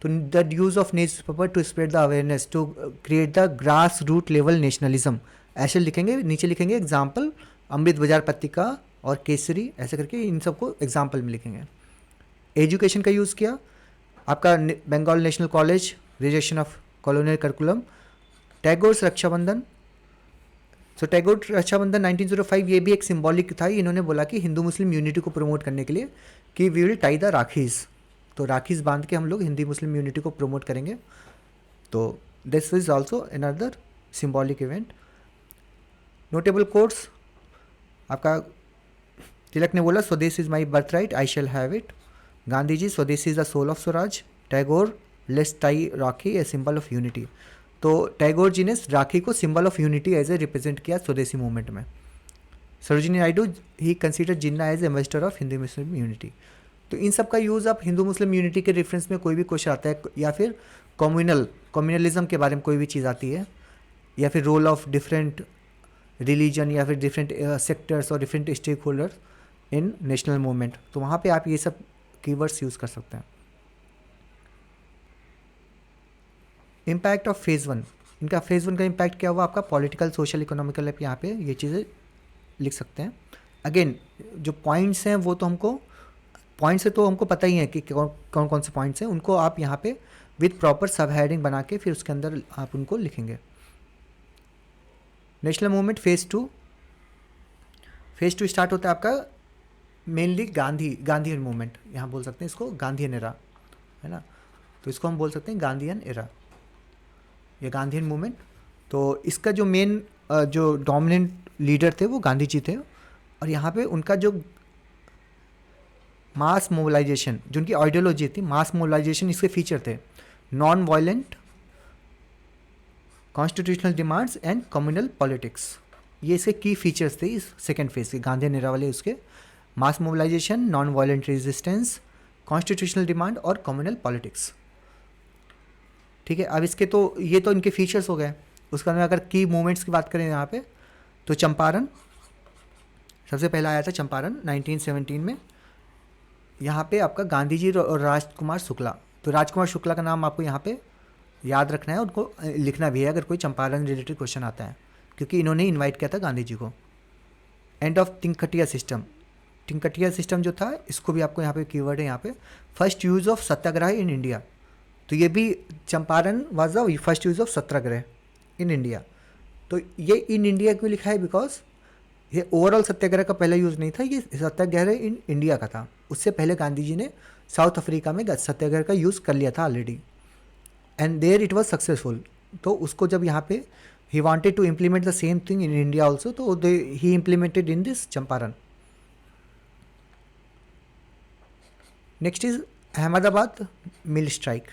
तो the use of newspaper to spread the awareness, to create the grass root level nationalism, ऐसे लिखेंगे, नीचे लिखेंगे एग्जाम्पल, अमृत बाजार पत्रिका और केसरी, ऐसे करके इन सबको एग्जाम्पल में लिखेंगे। एजुकेशन का यूज़ किया, आपका Bengal national college, rejection of colonial curriculum, Tagore's Rakshabandhan. So Tagore Rakshabandhan 1905, ये भी एक सिंबॉलिक था। इन्होंने बोला कि हिंदू मुस्लिम यूनिटी को प्रमोट करने के लिए कि we will tie the rakhis, तो राखीज़ बांध के हम लोग हिंदी मुस्लिम यूनिटी को प्रमोट करेंगे। तो this is also another symbolic event. Notable quotes, आपका तिलक ने बोला Swadesh is my birthright, I shall have it. Gandhi ji, Swadesh is the soul of Swaraj. Tagore, let's tie rakhi a symbol of unity. तो टैगोर जी ने राखी को symbol of unity as a represent किया Swadeshi movement में। Sarojini Naidu, he consider Jinnah as ambassador of Hindu Muslim unity. तो इन सब का use आप हिंदू मुस्लिम यूनिटी के रेफरेंस में कोई भी क्वेश्चन आता है, या फिर कम्युनलिज्म के बारे में कोई भी चीज़ आती है, या फिर रोल ऑफ डिफरेंट रिलीजन, या फिर डिफरेंट सेक्टर्स और different stakeholders in national movement, तो वहाँ पे आप ये सब कीवर्ड्स यूज़ कर सकते हैं। इम्पैक्ट ऑफ फेज़ वन, इनका फेज़ वन का इम्पैक्ट क्या हुआ आपका, पॉलिटिकल, सोशल, इकोनॉमिकल, आप यहाँ पे ये चीज़ें लिख सकते हैं। अगेन जो पॉइंट्स हैं वो तो हमको पॉइंट्स से तो हमको पता ही है कि कौन कौन से पॉइंट्स हैं, उनको आप यहाँ पे विद प्रॉपर सब हेडिंग बना के फिर उसके अंदर आप उनको लिखेंगे। National movement phase two start होता है आपका मेनली गांधीयन मूवमेंट, यहाँ बोल सकते हैं इसको गांधीयन एरा, है ना, तो इसको हम बोल सकते हैं गांधीयन एरा या गांधीयन मूवमेंट। तो इसका जो मेन जो डोमिनेंट लीडर थे वो गांधी जी थे, और यहाँ पे उनका जो मास मोबिलाइजेशन, जो उनकी आइडियोलॉजी थी मास मोबिलाइजेशन, इसके फीचर थे non violent, constitutional demands and communal politics. ये इसके की फीचर्स थे इस सेकेंड फेज के गांधी एरा वाले, उसके mass mobilisation, non violent resistance, constitutional demand और कम्युनल पॉलिटिक्स। ठीक है, अब इसके तो ये तो इनके फीचर्स हो गए। उसके अंदर अगर की मूवमेंट्स की बात करें यहाँ पे, तो चंपारण सबसे पहला आया था, चंपारण 1917 में। यहाँ पे आपका गांधी जी और राजकुमार शुक्ला, तो राजकुमार शुक्ला का नाम आपको यहाँ पे याद रखना है, उनको लिखना भी है अगर कोई चंपारण रिलेटेड क्वेश्चन आता है, क्योंकि इन्होंने इनवाइट किया था गांधी जी को। एंड ऑफ तिनकटिया सिस्टम, तिनकटिया सिस्टम जो था, इसको भी आपको यहाँ पे कीवर्ड है यहाँ पे, first use of Satyagraha in India. तो ये भी Champaran was the first use of Satyagraha in India. तो ये इन इंडिया क्यों लिखा है, बिकॉज ये ओवरऑल सत्याग्रह का पहला यूज़ नहीं था, ये सत्याग्रह इन इंडिया का था। उससे पहले गांधी जी ने साउथ अफ्रीका में सत्याग्रह का यूज़ कर लिया था already, and there it was successful. तो उसको जब यहाँ पे ही wanted to implement the same thing in India also, तो he implemented in this Champaran. Next is Ahmedabad mill strike.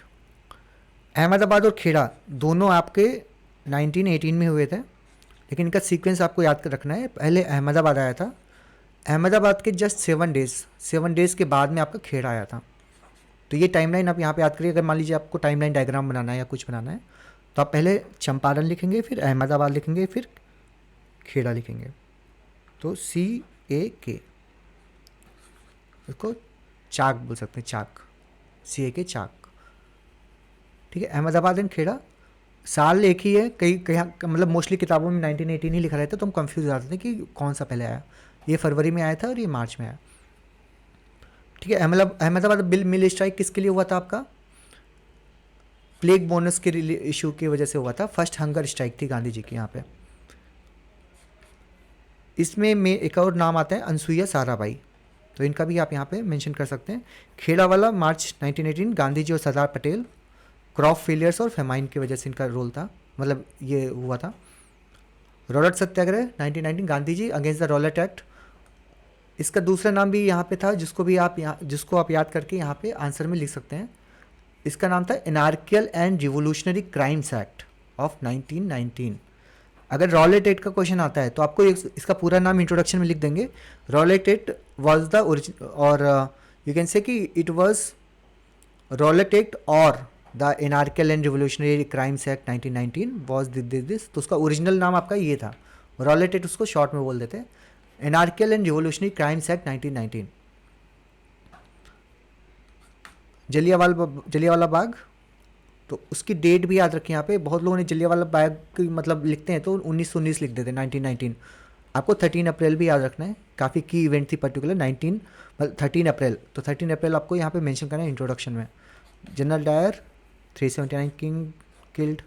Ahmedabad और खेड़ा दोनों आपके 1918 में हुए थे, लेकिन इनका सीक्वेंस आपको याद कर रखना है। पहले अहमदाबाद आया था, अहमदाबाद के जस्ट 7 डेज़ के बाद में आपका खेड़ा आया था। तो ये टाइमलाइन आप यहाँ पे याद करिए। अगर मान लीजिए आपको टाइमलाइन डायग्राम बनाना है या कुछ बनाना है तो आप पहले चंपारण लिखेंगे, फिर अहमदाबाद लिखेंगे, फिर खेड़ा लिखेंगे। तो CAK, इसको चाक बोल सकते हैं, चाक, CAK चाक, ठीक है। अहमदाबाद एंड खेड़ा साल एक ही है, कई कई मतलब मोस्टली किताबों में 1918 ही लिखा रहता है, तो हम कंफ्यूज हो जाते थे कि कौन सा पहले आया। ये फरवरी में आया था और ये मार्च में आया, ठीक है। अहमदाबाद बिल मिल स्ट्राइक किसके लिए हुआ था आपका? प्लेग बोनस के इशू की वजह से हुआ था। फर्स्ट हंगर स्ट्राइक थी गांधी जी की यहाँ पे। इसमें एक और नाम आता है अनसुईया साराभाई, तो इनका भी आप यहाँ पे मेंशन कर सकते हैं। खेड़ा वाला मार्च 1918, गांधी जी और सरदार पटेल, क्रॉप फेलियर्स और फेमाइन की वजह से इनका रोल था, मतलब ये हुआ था। Rowlatt satyagraha 1919, Gandhi ji against the Rowlatt act. इसका दूसरा नाम भी यहाँ पे था, जिसको आप याद करके यहाँ पे आंसर में लिख सकते हैं। इसका नाम था anarchical and revolutionary crimes act of 1919। अगर रॉलेट एक्ट का क्वेश्चन आता है तो आपको इसका पूरा नाम इंट्रोडक्शन में लिख देंगे। Rowlatt act was the origin, और यू कैन से कि इट वाज रॉलेट एक्ट और the anarchical and revolutionary crimes act 1919 was this. तो उसका ओरिजिनल नाम आपका ये था। रॉलेट एक्ट उसको शॉर्ट में बोल देते हैं, anarchical and revolutionary crimes act 1919। Jallianwala Bagh, तो उसकी डेट भी याद रखें। यहाँ पे बहुत लोगों ने जलियांवाला बाग की मतलब लिखते हैं तो 1919 लिख देते हैं, 1919। आपको 13 अप्रैल भी याद रखना है, काफ़ी की इवेंट थी पर्टिकुलर 13 अप्रैल। तो 13 अप्रैल आपको यहाँ पे मेंशन करना है इंट्रोडक्शन में। जनरल डायर 379 किंग किल्ड,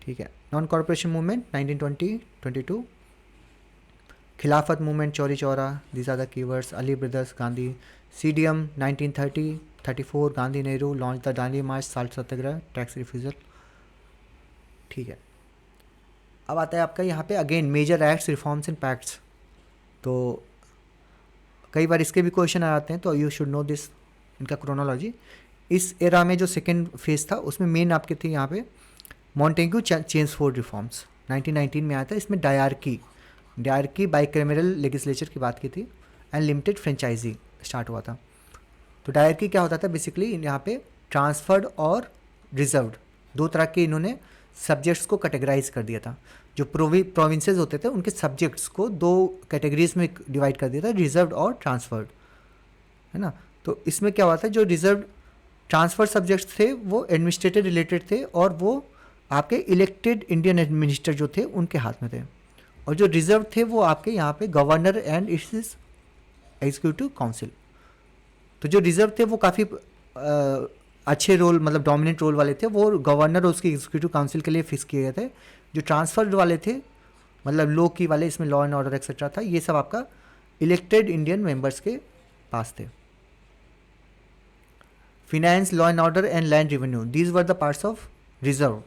ठीक है। Non corporation movement 1920-22, Khilafat movement Chauri Chaura, these are the keywords. Ali brothers, Gandhi. CDM 1930-34, Gandhi Nehru launch the Dandi march, salt satyagraha, tax refusal, ठीक है। अब आता है आपका यहाँ पे again major acts, reforms and pacts. तो कई बार इसके भी क्वेश्चन आ जाते हैं, तो यू शुड नो दिस, इनका क्रोनोलॉजी। इस एरा में जो सेकेंड फेज था उसमें मेन आपके थे यहाँ पे मॉन्टेग्यू चेम्सफोर्ड रिफॉर्म्स 1919 में आया था। इसमें डायरकी बाइकैमरल लेजिस्लेचर की बात की थी एंड लिमिटेड फ्रेंचाइजी स्टार्ट हुआ था। तो डायरकी क्या होता था बेसिकली, यहाँ पे ट्रांसफर्ड और रिजर्व्ड दो तरह के इन्होंने सब्जेक्ट्स को कैटेगराइज कर दिया था। जो प्रोविंसेस होते थे उनके सब्जेक्ट्स को दो कैटेगरीज में डिवाइड कर दिया था, रिजर्व्ड और ट्रांसफर्ड, है ना। तो इसमें क्या हुआ था, जो रिजर्व ट्रांसफर सब्जेक्ट्स थे वो एडमिनिस्ट्रेटिव रिलेटेड थे और वो आपके इलेक्टेड इंडियन एडमिनिस्टर जो थे उनके हाथ में थे, और जो रिजर्व थे वो आपके यहाँ पे governor and it's executive council. तो जो रिजर्व थे वो काफ़ी अच्छे रोल, मतलब डोमिनेंट रोल वाले थे, वो गवर्नर और उसकी एग्जीक्यूटिव काउंसिल के लिए फिक्स किए गए थे। जो ट्रांसफर वाले थे, मतलब लॉ की वाले, इसमें लॉ एंड ऑर्डर एक्सेट्रा था, ये सब आपका इलेक्टेड इंडियन मेंबर्स के पास थे। Finance, law and order and land revenue, these were the parts of reserve.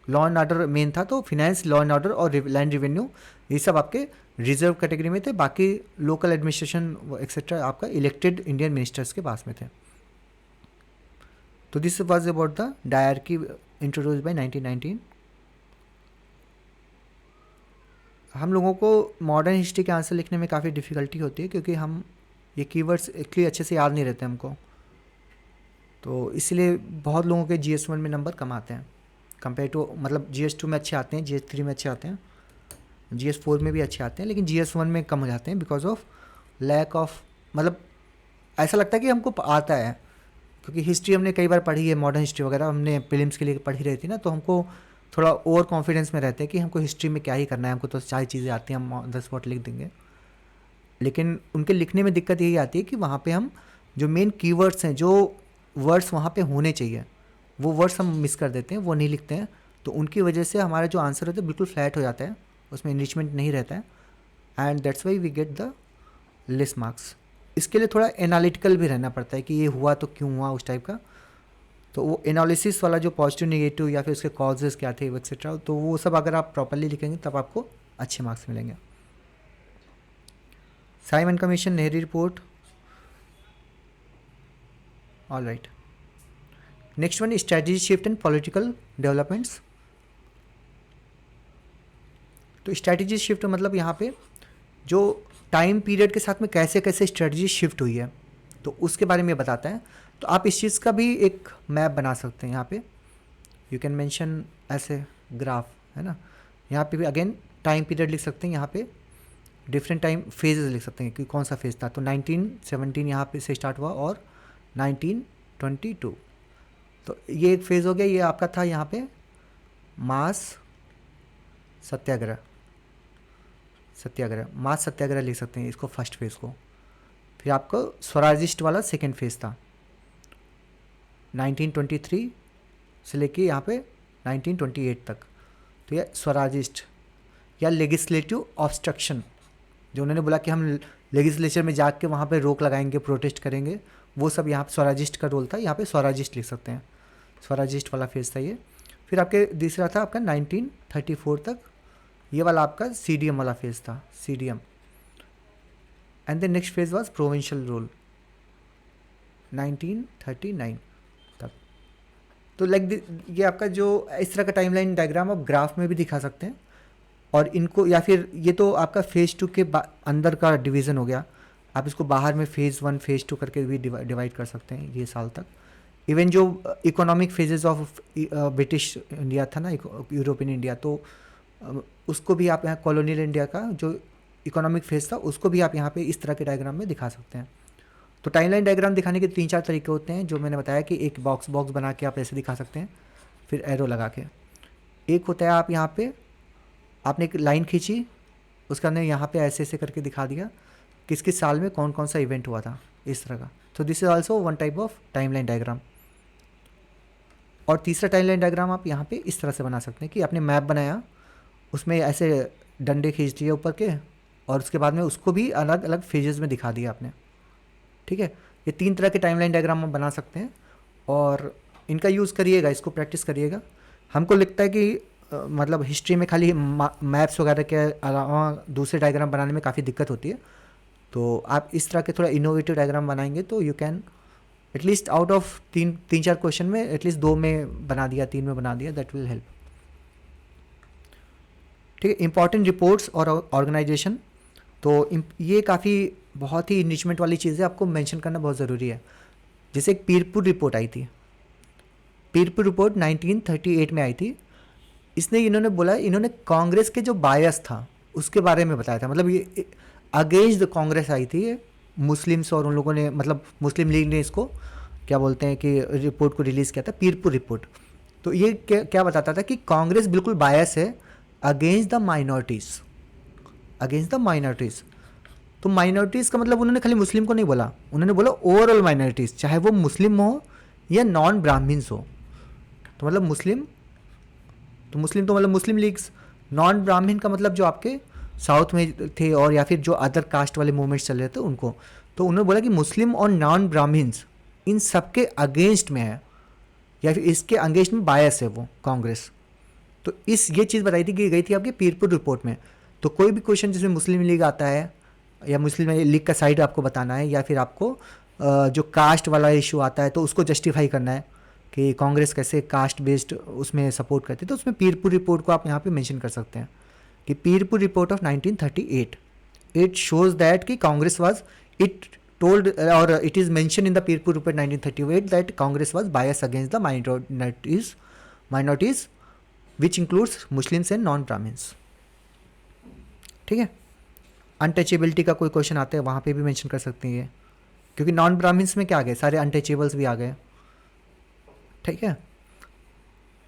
Law and order main था, तो फिनेंस, लॉ एंड ऑर्डर और लैंड रेवेन्यू ये सब आपके रिजर्व कैटेगरी में थे। बाकी लोकल एडमिनिस्ट्रेशन एक्सेट्रा आपका इलेक्टेड इंडियन मिनिस्टर्स के पास में थे। तो this was about the dyarchy introduce by 1919। हम लोगों को मॉडर्न हिस्ट्री के आंसर लिखने में काफ़ी डिफ़िकल्टी होती है, क्योंकि हम ये कीवर्ड्स एक्चुअली अच्छे से याद नहीं रहते हमको, तो इसलिए बहुत लोगों के GS1 में नंबर कम आते हैं कंपेयर टू, मतलब GS2 में अच्छे आते हैं, GS3 में अच्छे आते हैं, GS4 में भी अच्छे आते हैं, लेकिन GS1 में कम हो जाते हैं बिकॉज ऑफ लैक ऑफ, मतलब ऐसा लगता है कि हमको आता है, क्योंकि हिस्ट्री हमने कई बार पढ़ी है, मॉडर्न हिस्ट्री वगैरह हमने प्रीलिम्स के लिए पढ़ी रहती है ना, तो हमको थोड़ा ओवर कॉन्फिडेंस में रहते हैं कि हमको हिस्ट्री में क्या ही करना है, हमको तो सारी चीज़ें आती हैं, हम 10 वर्ड लिख देंगे। लेकिन उनके लिखने में दिक्कत यही आती है कि वहाँ पे हम जो मेन कीवर्ड्स हैं, जो वर्ड्स वहाँ पे होने चाहिए, वो वर्ड्स हम मिस कर देते हैं, वो नहीं लिखते हैं, तो उनकी वजह से हमारा जो आंसर होता है बिल्कुल फ्लैट हो जाता है, उसमें इनरिचमेंट नहीं रहता है, and that's why we get the less marks. इसके लिए थोड़ा एनालिटिकल भी रहना पड़ता है कि ये हुआ तो क्यों हुआ, उस टाइप का। तो वो एनालिसिस वाला जो पॉजिटिव नेगेटिव या फिर उसके कॉजेज़ क्या थे एक्सेट्रा, तो वो सब अगर आप प्रॉपरली लिखेंगे तब आपको अच्छे मार्क्स मिलेंगे। Simon commission, Nehru report, all right. Next one, strategy shift and political developments. तो स्ट्रेटजी शिफ्ट मतलब यहाँ पे जो टाइम पीरियड के साथ में कैसे कैसे स्ट्रेटजी शिफ्ट हुई है, तो उसके बारे में बताता है। तो आप इस चीज़ का भी एक मैप बना सकते हैं यहाँ पे, यू कैन मेंशन ऐसे ग्राफ, है ना। यहाँ पे भी अगेन टाइम पीरियड लिख सकते हैं, यहाँ पे डिफरेंट टाइम फेजेस लिख सकते हैं कि कौन सा फेज था। तो 1917 यहाँ पे से स्टार्ट हुआ और 1922, तो ये एक फेज़ हो गया। ये आपका था यहाँ पे मास सत्याग्रह, मास सत्याग्रह लिख सकते हैं इसको, फर्स्ट फेज़ को। फिर आपको स्वराजिस्ट वाला सेकेंड फेज़ था 1923 से लेके यहाँ पे 1928 तक। तो ये स्वराजिस्ट या लेगिस्लेटिव ऑब्स्ट्रक्शन, जो उन्होंने बोला कि हम लेगिस्लेचर में जाके वहाँ पे रोक लगाएंगे, प्रोटेस्ट करेंगे, वो सब यहाँ पे स्वराजिस्ट का रोल था। यहाँ पे स्वराजिस्ट लिख सकते हैं, स्वराजिस्ट वाला फेज़ था ये। फिर आपके दूसरा था आपका 1934 तक, ये वाला आपका CDM वाला फेज़ था, CDM। And the next phase was provincial rule 1939 तक। तो लाइक ये आपका जो इस तरह का टाइमलाइन डायग्राम आप ग्राफ में भी दिखा सकते हैं, और इनको, या फिर ये तो आपका फेज़ 2 के अंदर का डिवीज़न हो गया। आप इसको बाहर में फेज़ 1 फेज़ 2 करके भी डिवाइड कर सकते हैं ये साल तक। इवन जो economic phases of British India था ना, यूरोपियन इंडिया, तो उसको भी आप यहाँ कॉलोनियल इंडिया का जो इकोनॉमिक फेज था उसको भी आप यहाँ पे इस तरह के डायग्राम में दिखा सकते हैं। तो टाइमलाइन डायग्राम दिखाने के 3-4 तरीके होते हैं, जो मैंने बताया कि एक बॉक्स बना के आप ऐसे दिखा सकते हैं, फिर एरो लगा के। एक होता है आप यहाँ पे आपने एक लाइन खींची, उसके अंदर यहाँ पे ऐसे ऐसे करके दिखा दिया किस किस साल में कौन कौन सा इवेंट हुआ था, इस तरह का। तो this is also one type of timeline diagram. और तीसरा टाइमलाइन डायग्राम आप यहाँ पे इस तरह से बना सकते हैं कि आपने मैप बनाया, उसमें ऐसे डंडे खींच दिए ऊपर के, और उसके बाद में उसको भी अलग अलग फेजेस में दिखा दिया आपने, ठीक है। ये 3 तरह के टाइमलाइन डायग्राम आप बना सकते हैं, और इनका यूज़ करिएगा, इसको प्रैक्टिस करिएगा। हमको लगता है कि मतलब हिस्ट्री में खाली मैप्स वगैरह के अलावा दूसरे डायग्राम बनाने में काफ़ी दिक्कत होती है। तो आप इस तरह के थोड़ा इनोवेटिव डायग्राम बनाएंगे तो you can at least out of 3-4 question में एटलीस्ट 2 में बना दिया, 3 में बना दिया, दैट विल हेल्प, ठीक है। इंपॉर्टेंट रिपोर्ट्स और ऑर्गेनाइजेशन, तो ये काफ़ी बहुत ही इनरिचमेंट वाली चीज़ है, आपको मेंशन करना बहुत ज़रूरी है। जैसे एक पीरपुर रिपोर्ट आई थी, पीरपुर रिपोर्ट 1938 में आई थी। इसने इन्होंने बोला, इन्होंने कांग्रेस के जो बायस था उसके बारे में बताया था, मतलब ये अगेंस्ट द कांग्रेस आई थी मुस्लिम्स, और उन लोगों ने, मतलब मुस्लिम लीग ने इसको क्या बोलते हैं कि रिपोर्ट को रिलीज़ किया था, पीरपुर रिपोर्ट। तो ये क्या बताता था कि कांग्रेस बिल्कुल बायस है against the minorities, against the minorities. तो माइनॉरिटीज़ का मतलब उन्होंने खाली मुस्लिम को नहीं बोला, उन्होंने बोला ओवरऑल माइनॉरिटीज़, चाहे वो मुस्लिम हो या नॉन ब्राह्मिन्स हो। तो मतलब मुस्लिम तो मतलब मुस्लिम लीग्स, नॉन ब्राह्मण का मतलब जो आपके साउथ में थे और या फिर जो अदर कास्ट वाले मूवमेंट्स चल रहे थे उनको। तो उन्होंने बोला कि मुस्लिम और नॉन ब्राह्मण्स इन सब के अगेंस्ट में है, या फिर इसके अगेंस्ट में बायस है वो कांग्रेस। तो ये चीज़ बताई थी कि गई थी आपके पीरपुर रिपोर्ट में। तो कोई भी क्वेश्चन जिसमें मुस्लिम लीग आता है या मुस्लिम लीग का साइड आपको बताना है, या फिर आपको जो कास्ट वाला इशू आता है तो उसको जस्टिफाई करना है कि कांग्रेस कैसे कास्ट बेस्ड उसमें सपोर्ट करती है, तो उसमें पीरपुर रिपोर्ट को आप यहाँ पे मेंशन कर सकते हैं कि Pirpur report of 1938 it shows that कि Congress was, it told or it is mentioned in the Pir-Pur report 1938 that Congress was biased against the minorities which includes Muslims and non-Brahmins, ठीक है। अनटचेबिलिटी का कोई क्वेश्चन आता है वहाँ पे भी मेंशन कर सकते हैं, क्योंकि नॉन ब्राह्मिन्स में क्या आ गए, सारे अनटचेबल्स भी आ गए, ठीक है।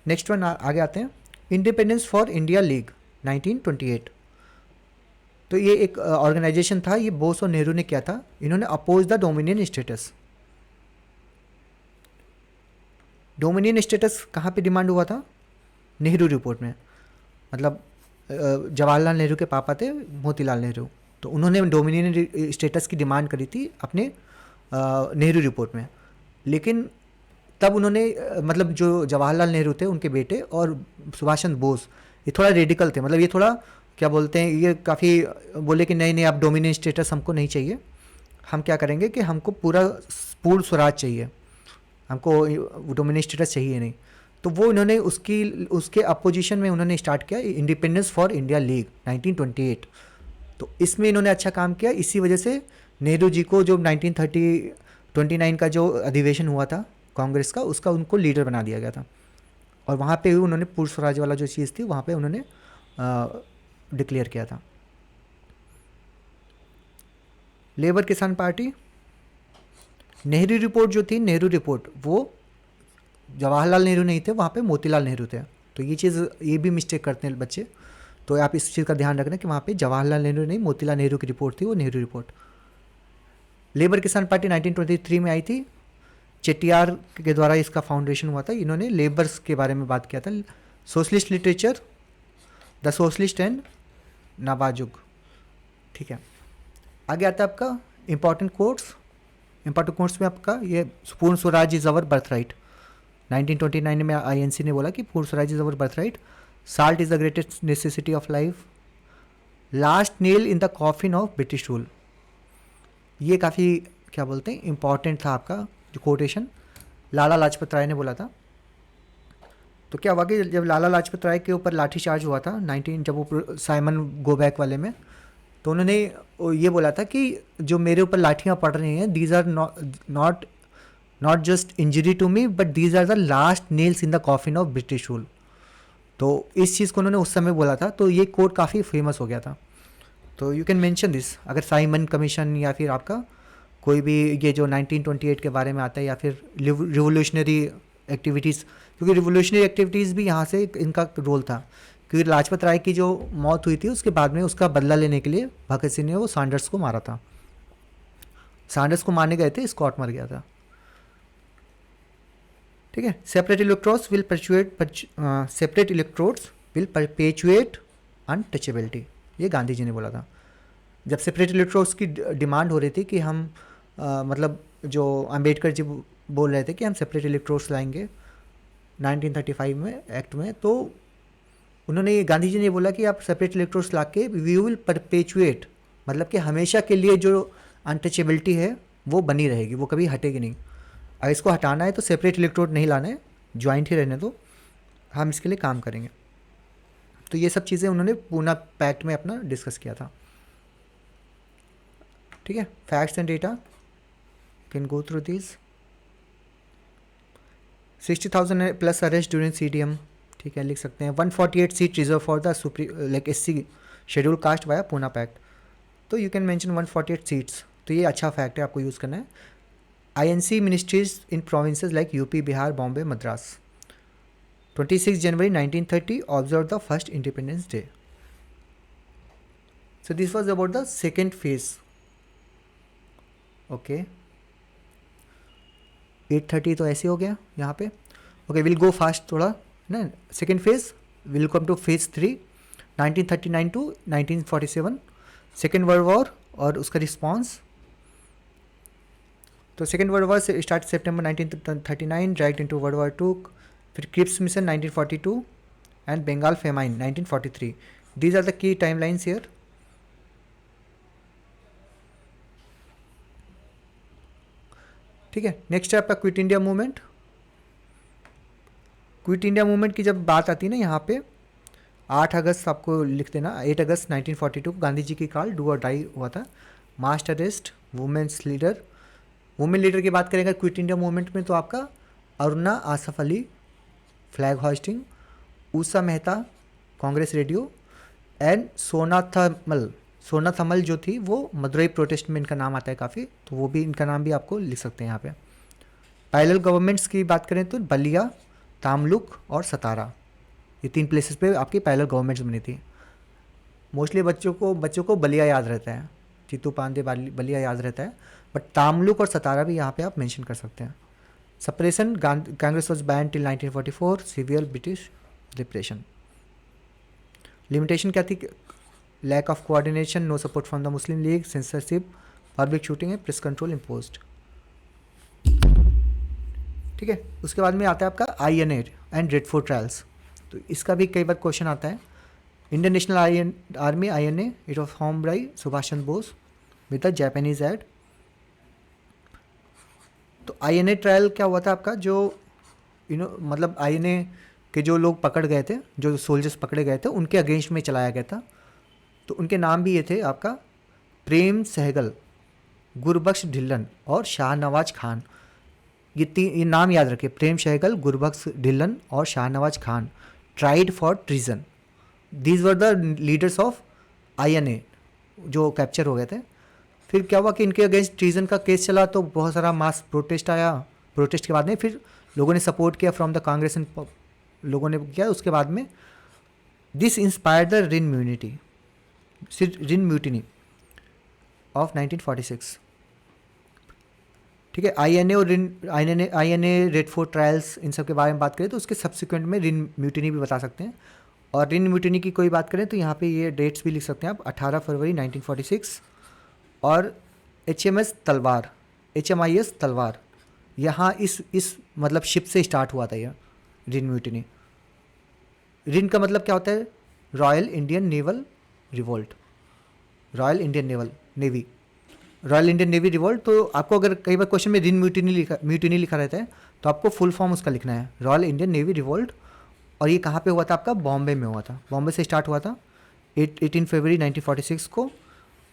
नेक्स्ट वन आगे आते हैं, इंडिपेंडेंस फॉर इंडिया लीग 1928। तो ये एक ऑर्गेनाइजेशन था, ये बोस और नेहरू ने किया था। इन्होंने oppose the dominion status. Dominion status कहाँ पे डिमांड हुआ था, नेहरू रिपोर्ट में। मतलब जवाहरलाल नेहरू के पापा थे मोतीलाल नेहरू, तो उन्होंने डोमिनियन स्टेटस की डिमांड करी थी अपने नेहरू रिपोर्ट में। लेकिन तब उन्होंने मतलब जो जवाहरलाल नेहरू थे उनके बेटे और सुभाष चंद्र बोस ये थोड़ा रेडिकल थे, मतलब ये थोड़ा क्या बोलते हैं, ये काफ़ी बोले कि नहीं आप डोमिनेंट स्टेटस हमको नहीं चाहिए, हम क्या करेंगे कि हमको पूर्ण स्वराज चाहिए, हमको डोमिनेंट स्टेटस चाहिए नहीं। तो वो इन्होंने उसके अपोजिशन में उन्होंने स्टार्ट किया इंडिपेंडेंस फॉर इंडिया लीग 1928। तो इसमें इन्होंने अच्छा काम किया, इसी वजह से नेहरू जी को जो 29 का जो अधिवेशन हुआ था कांग्रेस का, उसका उनको लीडर बना दिया गया था। और वहाँ पे उन्होंने पूर्ण स्वराज वाला जो चीज़ थी वहाँ पे उन्होंने डिक्लेयर किया था। लेबर किसान पार्टी, नेहरू रिपोर्ट जो थी, नेहरू रिपोर्ट वो जवाहरलाल नेहरू नहीं थे, वहाँ पे मोतीलाल नेहरू थे। तो ये भी मिस्टेक करते हैं बच्चे, तो आप इस चीज़ का ध्यान रखना कि वहाँ पे जवाहरलाल नेहरू नहीं, मोतीलाल नेहरू की रिपोर्ट थी वो नेहरू रिपोर्ट। लेबर किसान पार्टी 1923 में आई थी, चेट्टियार के द्वारा इसका फाउंडेशन हुआ था। इन्होंने लेबर्स के बारे में बात किया था। Socialist literature, the socialist and नाबाजुग। ठीक है, आगे आता है आपका इंपॉर्टेंट कोट्स। इंपॉर्टेंट कोट्स में आपका ये पूर्ण Swaraj is our birth right. 1929 में आईएनसी ने बोला कि पूर्ण Swaraj is our birth right. Salt is the greatest necessity of life. Last nail in the coffin of British rule. ये काफ़ी क्या बोलते हैं इंपॉर्टेंट था आपका जो कोटेशन लाला लाजपत राय ने बोला था। तो क्या हुआ कि जब लाला लाजपत राय के ऊपर लाठीचार्ज हुआ था जब वो साइमन गो बैक वाले में, तो उन्होंने ये बोला था कि जो मेरे ऊपर लाठियाँ पड़ रही हैं, these are not just injury to me but these are the last nails in the coffin of British rule. तो इस चीज़ को उन्होंने उस समय बोला था, तो ये कोड काफ़ी फेमस हो गया था। तो यू कैन मेंशन दिस, अगर साइमन कमीशन या फिर आपका कोई भी ये जो 1928 के बारे में आता है या फिर रिवोल्यूशनरी एक्टिविटीज़, क्योंकि रिवोल्यूशनरी एक्टिविटीज़ भी यहाँ से इनका रोल था। क्योंकि लाजपत राय की जो मौत हुई थी उसके बाद में उसका बदला लेने के लिए भगत सिंह ने वो सैंडर्स को मारा था। सैंडर्स को मारने गए थे, स्कॉट मर गया था। ठीक है, separate electrodes will perpetuate untouchability, ये गांधी जी ने बोला था। जब सेपरेट इलेक्ट्रोड्स की डिमांड हो रही थी कि हम मतलब जो अंबेडकर जी बोल रहे थे कि हम सेपरेट इलेक्ट्रोड्स लाएंगे 1935 में एक्ट में, तो उन्होंने गांधी जी ने बोला कि आप सेपरेट इलेक्ट्रोड्स ला के वी विल परपेचुएट, मतलब कि हमेशा के लिए जो अनटचेबिलिटी है वो बनी रहेगी, वो कभी हटेगी नहीं। अगर इसको हटाना है तो सेपरेट इलेक्ट्रोड नहीं लाना है, ज्वाइंट ही रहने दो, हम इसके लिए काम करेंगे। तो ये सब चीज़ें उन्होंने पूना पैक्ट में अपना डिस्कस किया था। ठीक है, facts and data can go through this. 60,000 plus arrest during CDM, ठीक है, लिख सकते हैं। 148 seat reserve for the like SC schedule caste via Poona pact, तो यू कैन मेंशन 148 सीट्स, तो ये अच्छा फैक्ट है, आपको यूज़ करना है। INC ministries in provinces like UP, Bihar, Bombay, Madras. 26 January 1930 observe the first independence day. So this was about the second phase. Okay, 8:30 तो ऐसे हो गया यहाँ पे। ओके, विल गो फास्ट थोड़ा ना। Second phase will come to phase 3, 1939 to 1947, second world war और उसका रिस्पॉन्स। तो सेकेंड वर्ल्ड वॉर से start September 1939, dragged into world war 2, फिर Cripps mission 1942 and Bengal famine 1943। These are the key timelines here. ठीक है, next है आपका quit India movement. Quit India movement की जब बात आती है ना यहाँ पे, 8 अगस्त आपको लिख देना, 8 अगस्त 1942 गांधी जी की कॉल डू और डाई हुआ था। Mass arrest, women's leader. Women leader की बात करेंगे क्विट इंडिया मूवमेंट में तो आपका Aruna Asaf Ali flag hoisting, Usha Mehta Congress radio, and सोना थमल जो थी वो मदुरई प्रोटेस्ट में इनका नाम आता है काफ़ी, तो वो भी इनका नाम भी आपको लिख सकते हैं यहाँ पे। पैरेलल गवर्नमेंट्स की बात करें तो बलिया, तामलुक और सतारा, ये 3 प्लेसेस पे आपकी पैरेलल गवर्नमेंट्स बनी थी। मोस्टली बच्चों को बलिया याद रहता है, जीतू पांडे बलिया याद रहता है, बट तामलुक और सतारा भी यहाँ पे आप मेंशन कर सकते हैं। Suppression, Congress was ban till 1944, severe British depression. Limitation क्या थी? Lack of coordination, no support from the Muslim League, censorship, public shooting है, प्रेस कंट्रोल इम्पोज्ड। ठीक है, उसके बाद में आता है आपका INA and red fort trials. तो इसका भी कई बार क्वेश्चन आता है। Indian national army INA, it was form by Subhash Chandra Bose with the Japanese aid. तो INA ट्रायल क्या हुआ था आपका, जो मतलब INA के जो लोग पकड़ गए थे, जो सोल्जर्स पकड़े गए थे, उनके अगेंस्ट में चलाया गया था। तो उनके नाम भी ये थे आपका प्रेम सहगल, गुरबख्श ढिल्लन और शाहनवाज खान। ये नाम याद रखिए, प्रेम सहगल, गुरबख्श ढिल्लन और Shahnawaz Khan tried for treason. These were the leaders of INA जो कैप्चर हो गए थे। फिर क्या हुआ कि इनके अगेंस्ट ट्रीजन का केस चला तो बहुत सारा मास प्रोटेस्ट आया। प्रोटेस्ट के बाद में फिर लोगों ने सपोर्ट किया फ्रॉम द कांग्रेस एंड लोगों ने किया। उसके बाद में this inspire the Rin mutiny of 1946। ठीक है, आईएनए और आईएनए रेड फोर्ट ट्रायल्स इन सब के बारे में बात करें तो उसके सब्सिक्वेंट में रिन म्यूटिनी भी बता सकते हैं। और रिन म्यूटिनी की कोई बात करें तो यहाँ पे ये डेट्स भी लिख सकते हैं आप, 18 फरवरी 1946। और HMS तलवार यहाँ इस मतलब शिप से स्टार्ट हुआ था यह रिन म्यूटिनी। रिन का मतलब क्या होता है? Royal Indian naval revolt, royal Indian navy revolt. तो आपको अगर कई बार क्वेश्चन में रिन म्यूटिनी लिखा रहता है तो आपको फुल फॉर्म उसका लिखना है, रॉयल इंडियन नेवी रिवोल्ट। और ये कहाँ पे हुआ था? आपका बॉम्बे में हुआ था, बॉम्बे से स्टार्ट हुआ था 18 फरवरी 1946 को।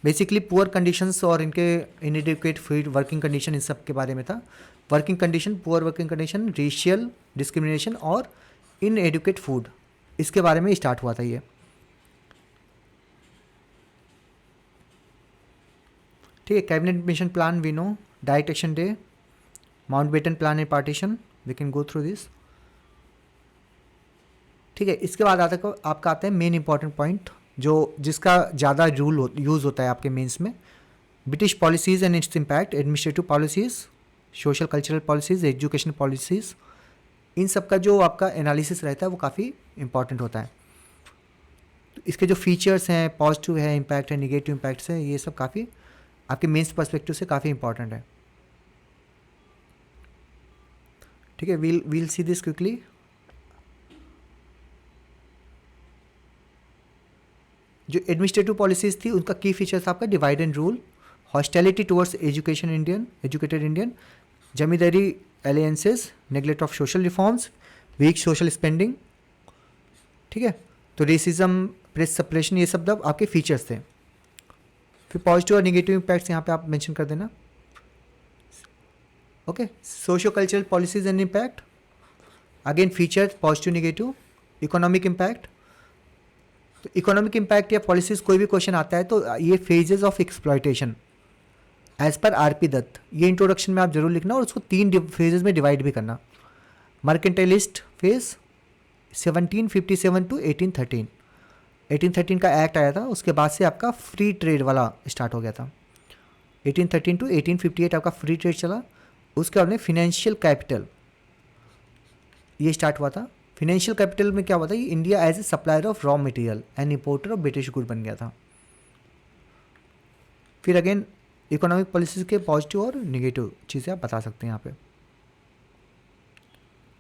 बेसिकली पुअर कंडीशंस और इनके इनएडिक्वेट फीड वर्किंग कंडीशन इन सब के बारे में था। Working condition, poor working condition, racial discrimination और इनएडिक्वेट फूड, इसके बारे में स्टार्ट हुआ था ये। ठीक है, cabinet mission plan we know, डाइट action day, Mountbatten plan and partition, we can go through this. ठीक है, इसके बाद आपका आता है मेन इंपॉर्टेंट पॉइंट जो जिसका ज़्यादा यूज़ होता है आपके मेंस में। British policies and its impact, administrative policies, social cultural policies, education policies, इन सब का जो आपका एनालिसिस रहता है वो काफ़ी इंपॉर्टेंट होता है। तो इसके जो फीचर्स हैं, पॉजिटिव है इम्पैक्ट है, निगेटिव इम्पैक्ट्स है, ये सब काफ़ी आपके मेंस पर्सपेक्टिव से काफ़ी इंपॉर्टेंट है। ठीक है, वील सी दिस क्विकली। जो एडमिनिस्ट्रेटिव पॉलिसीज़ थी उनका की फीचर्स आपका divide and rule, hostility towards educated Indian, zamindari alliances, neglect of social reforms, weak social spending. ठीक है, तो रेसिज्म, प्रेस सप्रेशन, ये सब आपके फीचर्स थे। फिर पॉजिटिव और निगेटिव इम्पैक्ट्स यहाँ पे आप मेंशन कर देना। Okay, socio cultural policies and impact, again features positive negative. Economic impact, तो इकोनॉमिक इम्पैक्ट या पॉलिसीज कोई भी क्वेश्चन आता है तो ये phases of exploitation as per RP Dutt, ये इंट्रोडक्शन में आप जरूर लिखना और उसको 3 फेजेस में डिवाइड भी करना। मर्केंटाइलिस्ट फेज 1757 टू 1813, 1813 का एक्ट आया था, उसके बाद से आपका फ्री ट्रेड वाला स्टार्ट हो गया था। 1813 टू 1858 आपका फ्री ट्रेड चला। उसके बाद में फिनेंशियल कैपिटल ये स्टार्ट हुआ था। फिनेंशियल कैपिटल में क्या हुआ था कि India as a supplier of raw material and importer of British good बन गया था। फिर अगेन इकोनॉमिक पॉलिसीज के पॉजिटिव और निगेटिव चीज़ें आप बता सकते हैं यहाँ पे।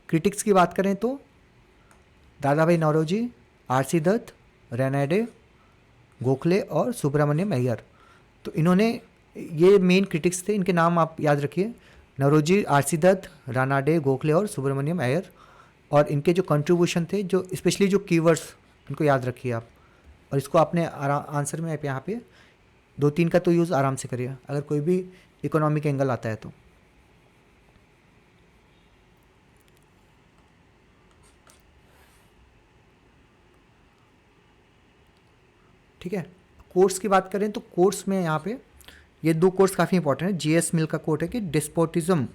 क्रिटिक्स की बात करें तो दादा भाई नौरोजी, RC दत्त, रेनाडे, गोखले और सुब्रमण्यम अय्यर। तो इन्होंने, ये मेन क्रिटिक्स थे, इनके नाम आप याद रखिए, नौरोजी, RC दत्त, रानाडे, गोखले और सुब्रमण्यम अय्यर। और इनके जो कंट्रीब्यूशन थे, जो स्पेशली जो कीवर्ड्स, इनको याद रखिए आप। और इसको आपने आंसर में यहाँ पे 2-3 का तो यूज़ आराम से करिए अगर कोई भी इकोनॉमिक एंगल आता है तो। ठीक है, कोर्स की बात करें तो कोर्स में यहाँ पे ये 2 कोर्स काफ़ी इंपॉर्टेंट है। JS मिल का कोट है कि despotism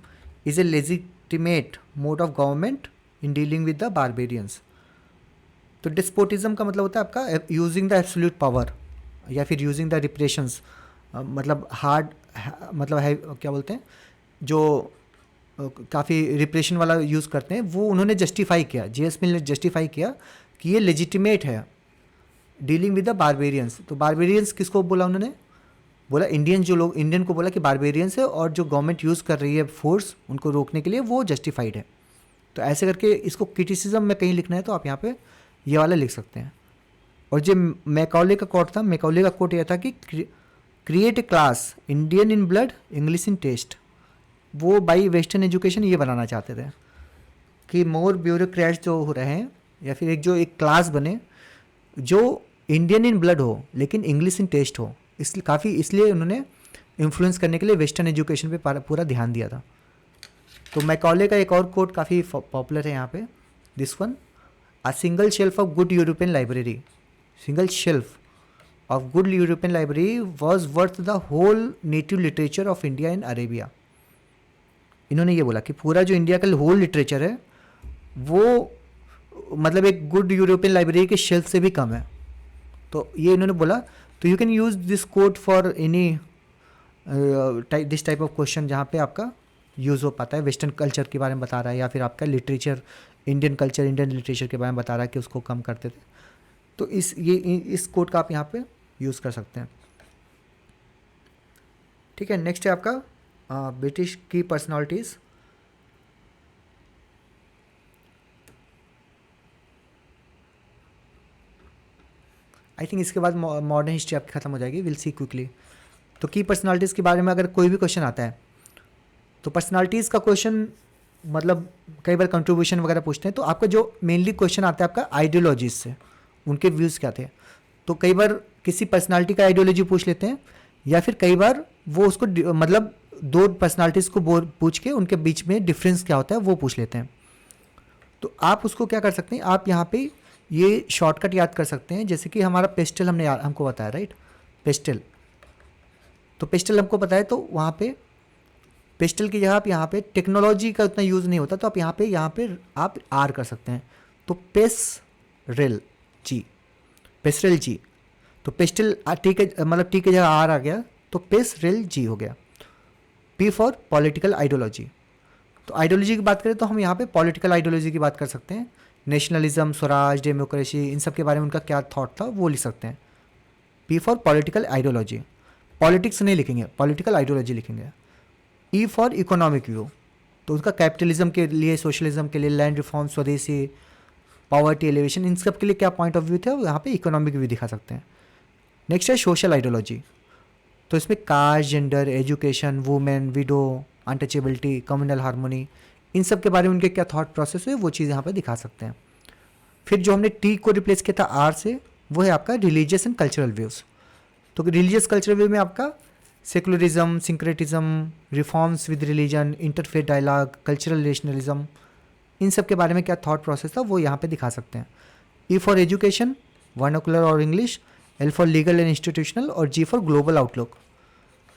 is a legitimate mode of government in dealing with the barbarians. तो डिस्पोटिज्म का मतलब होता है आपका यूजिंग द एब्सोल्यूट पावर या फिर यूजिंग द रिप्रेशंस, मतलब हार्ड, मतलब है क्या बोलते हैं, जो काफ़ी रिप्रेशन वाला यूज़ करते हैं, वो उन्होंने जस्टिफाई किया, JS मिल ने जस्टिफाई किया कि ये लेजिटिमेट है डीलिंग विद द बारबेरियंस। तो बारबेरियंस किसको बोला उन्होंने? बोला इंडियन, जो लोग इंडियन को बोला कि बारबेरियंस है, और जो गवर्नमेंट यूज़ कर रही है फोर्स उनको रोकने के लिए वो जस्टिफाइड है। तो ऐसे करके इसको क्रिटिसिज्म में कहीं लिखना है तो आप यहाँ पे ये वाला लिख सकते हैं। और जो मैकॉले का कोट था, मैकॉले का कोट यह था कि create a class Indian in blood, English in taste. वो बाई वेस्टर्न एजुकेशन ये बनाना चाहते थे कि मोर ब्यूरोक्रेट्स जो हो रहे हैं, या फिर एक क्लास बने जो इंडियन इन ब्लड हो लेकिन इंग्लिश इन टेस्ट हो। इसलिए उन्होंने इन्फ्लुएंस करने के लिए वेस्टर्न एजुकेशन पे पूरा ध्यान दिया था। तो मैकॉले का एक और कोट काफ़ी पॉपुलर है यहाँ पे, this one, a single shelf of good European library, single shelf of good European library was worth the whole native literature of India in Arabia. इन्होंने ये बोला कि पूरा जो इंडिया का होल लिटरेचर है वो मतलब एक गुड यूरोपियन लाइब्रेरी के शेल्फ से भी कम है। तो ये इन्होंने बोला। तो you can use this code for any this type of question जहाँ पे आपका यूज़ हो पाता है, वेस्टर्न कल्चर के बारे में बता रहा है या फिर आपका literature, Indian culture, Indian literature के बारे में बता रहा है कि उसको कम करते थे। तो इस कोड का आप यहाँ पे यूज़ कर सकते हैं। ठीक है, नेक्स्ट है आपका ब्रिटिश की पर्सनालिटीज़। आई थिंक इसके बाद मॉडर्न हिस्ट्री आपकी ख़त्म हो जाएगी, विल सी क्विकली। तो की पर्सनालिटीज़ के बारे में अगर कोई भी क्वेश्चन आता है तो पर्सनालिटीज़ का क्वेश्चन मतलब कई बार कंट्रीब्यूशन वगैरह पूछते हैं, तो आपका जो मेनली क्वेश्चन आता है आपका आइडियोलॉजीज से, उनके व्यूज़ क्या थे। तो कई बार किसी पर्सनालिटी का आइडियोलॉजी पूछ लेते हैं या फिर कई बार वो उसको मतलब दो पर्सनालिटीज़ को पूछ के उनके बीच में डिफरेंस क्या होता है वो पूछ लेते हैं। तो आप उसको क्या कर सकते हैं, आप यहाँ पे ये शॉर्टकट याद कर सकते हैं। जैसे कि हमारा पेस्टल हमको बताया, राइट, पेस्टल। तो पेस्टल हमको पता है, तो वहाँ पे पेस्टल की जगह आप यहाँ पे टेक्नोलॉजी का उतना यूज़ नहीं होता, तो आप यहाँ पे आप आर कर सकते हैं। तो पेस्टल जी, पेस्टल जी। तो पेस्टल टी के मतलब टी की जगह आर आ गया, तो पेस्टल जी हो गया। P for political ideology. तो आइडियोलॉजी की बात करें तो हम यहाँ पे पॉलिटिकल आइडियोलॉजी की बात कर सकते हैं। नेशनलिज्म, स्वराज, डेमोक्रेसी, इन सब के बारे में उनका क्या थॉट था वो लिख सकते हैं। P for political ideology, politics नहीं लिखेंगे, पॉलिटिकल आइडियोलॉजी लिखेंगे। ई फॉर इकोनॉमिक व्यू, तो उसका कैपिटलिज्म के लिए, सोशलिज्म के लिए, लैंड रिफॉर्म, स्वदेशी, पॉवर्टी एलिवेशन, इन सब के लिए क्या पॉइंट ऑफ व्यू थे वो यहाँ पे इकोनॉमिक व्यू दिखा सकते हैं। नेक्स्ट है सोशल आइडियोलॉजी। तो इसमें caste, gender, education, women, widow, untouchability, communal harmony, इन सब के बारे में उनके क्या थॉट प्रोसेस है वो चीज़ यहाँ पर दिखा सकते हैं। फिर जो हमने टी को रिप्लेस किया था आर से, वो है आपका रिलीजियस एंड कल्चरल व्यूज़। तो रिलीजियस कल्चरल व्यू में आपका secularism, syncretism, reforms with religion, interfaith dialogue, cultural nationalism, इन सब के बारे में क्या थॉट प्रोसेस था वो यहाँ पे दिखा सकते हैं। ई फॉर एजुकेशन, वर्नाकुलर और English, L for legal and institutional, और जी फॉर ग्लोबल आउटलुक।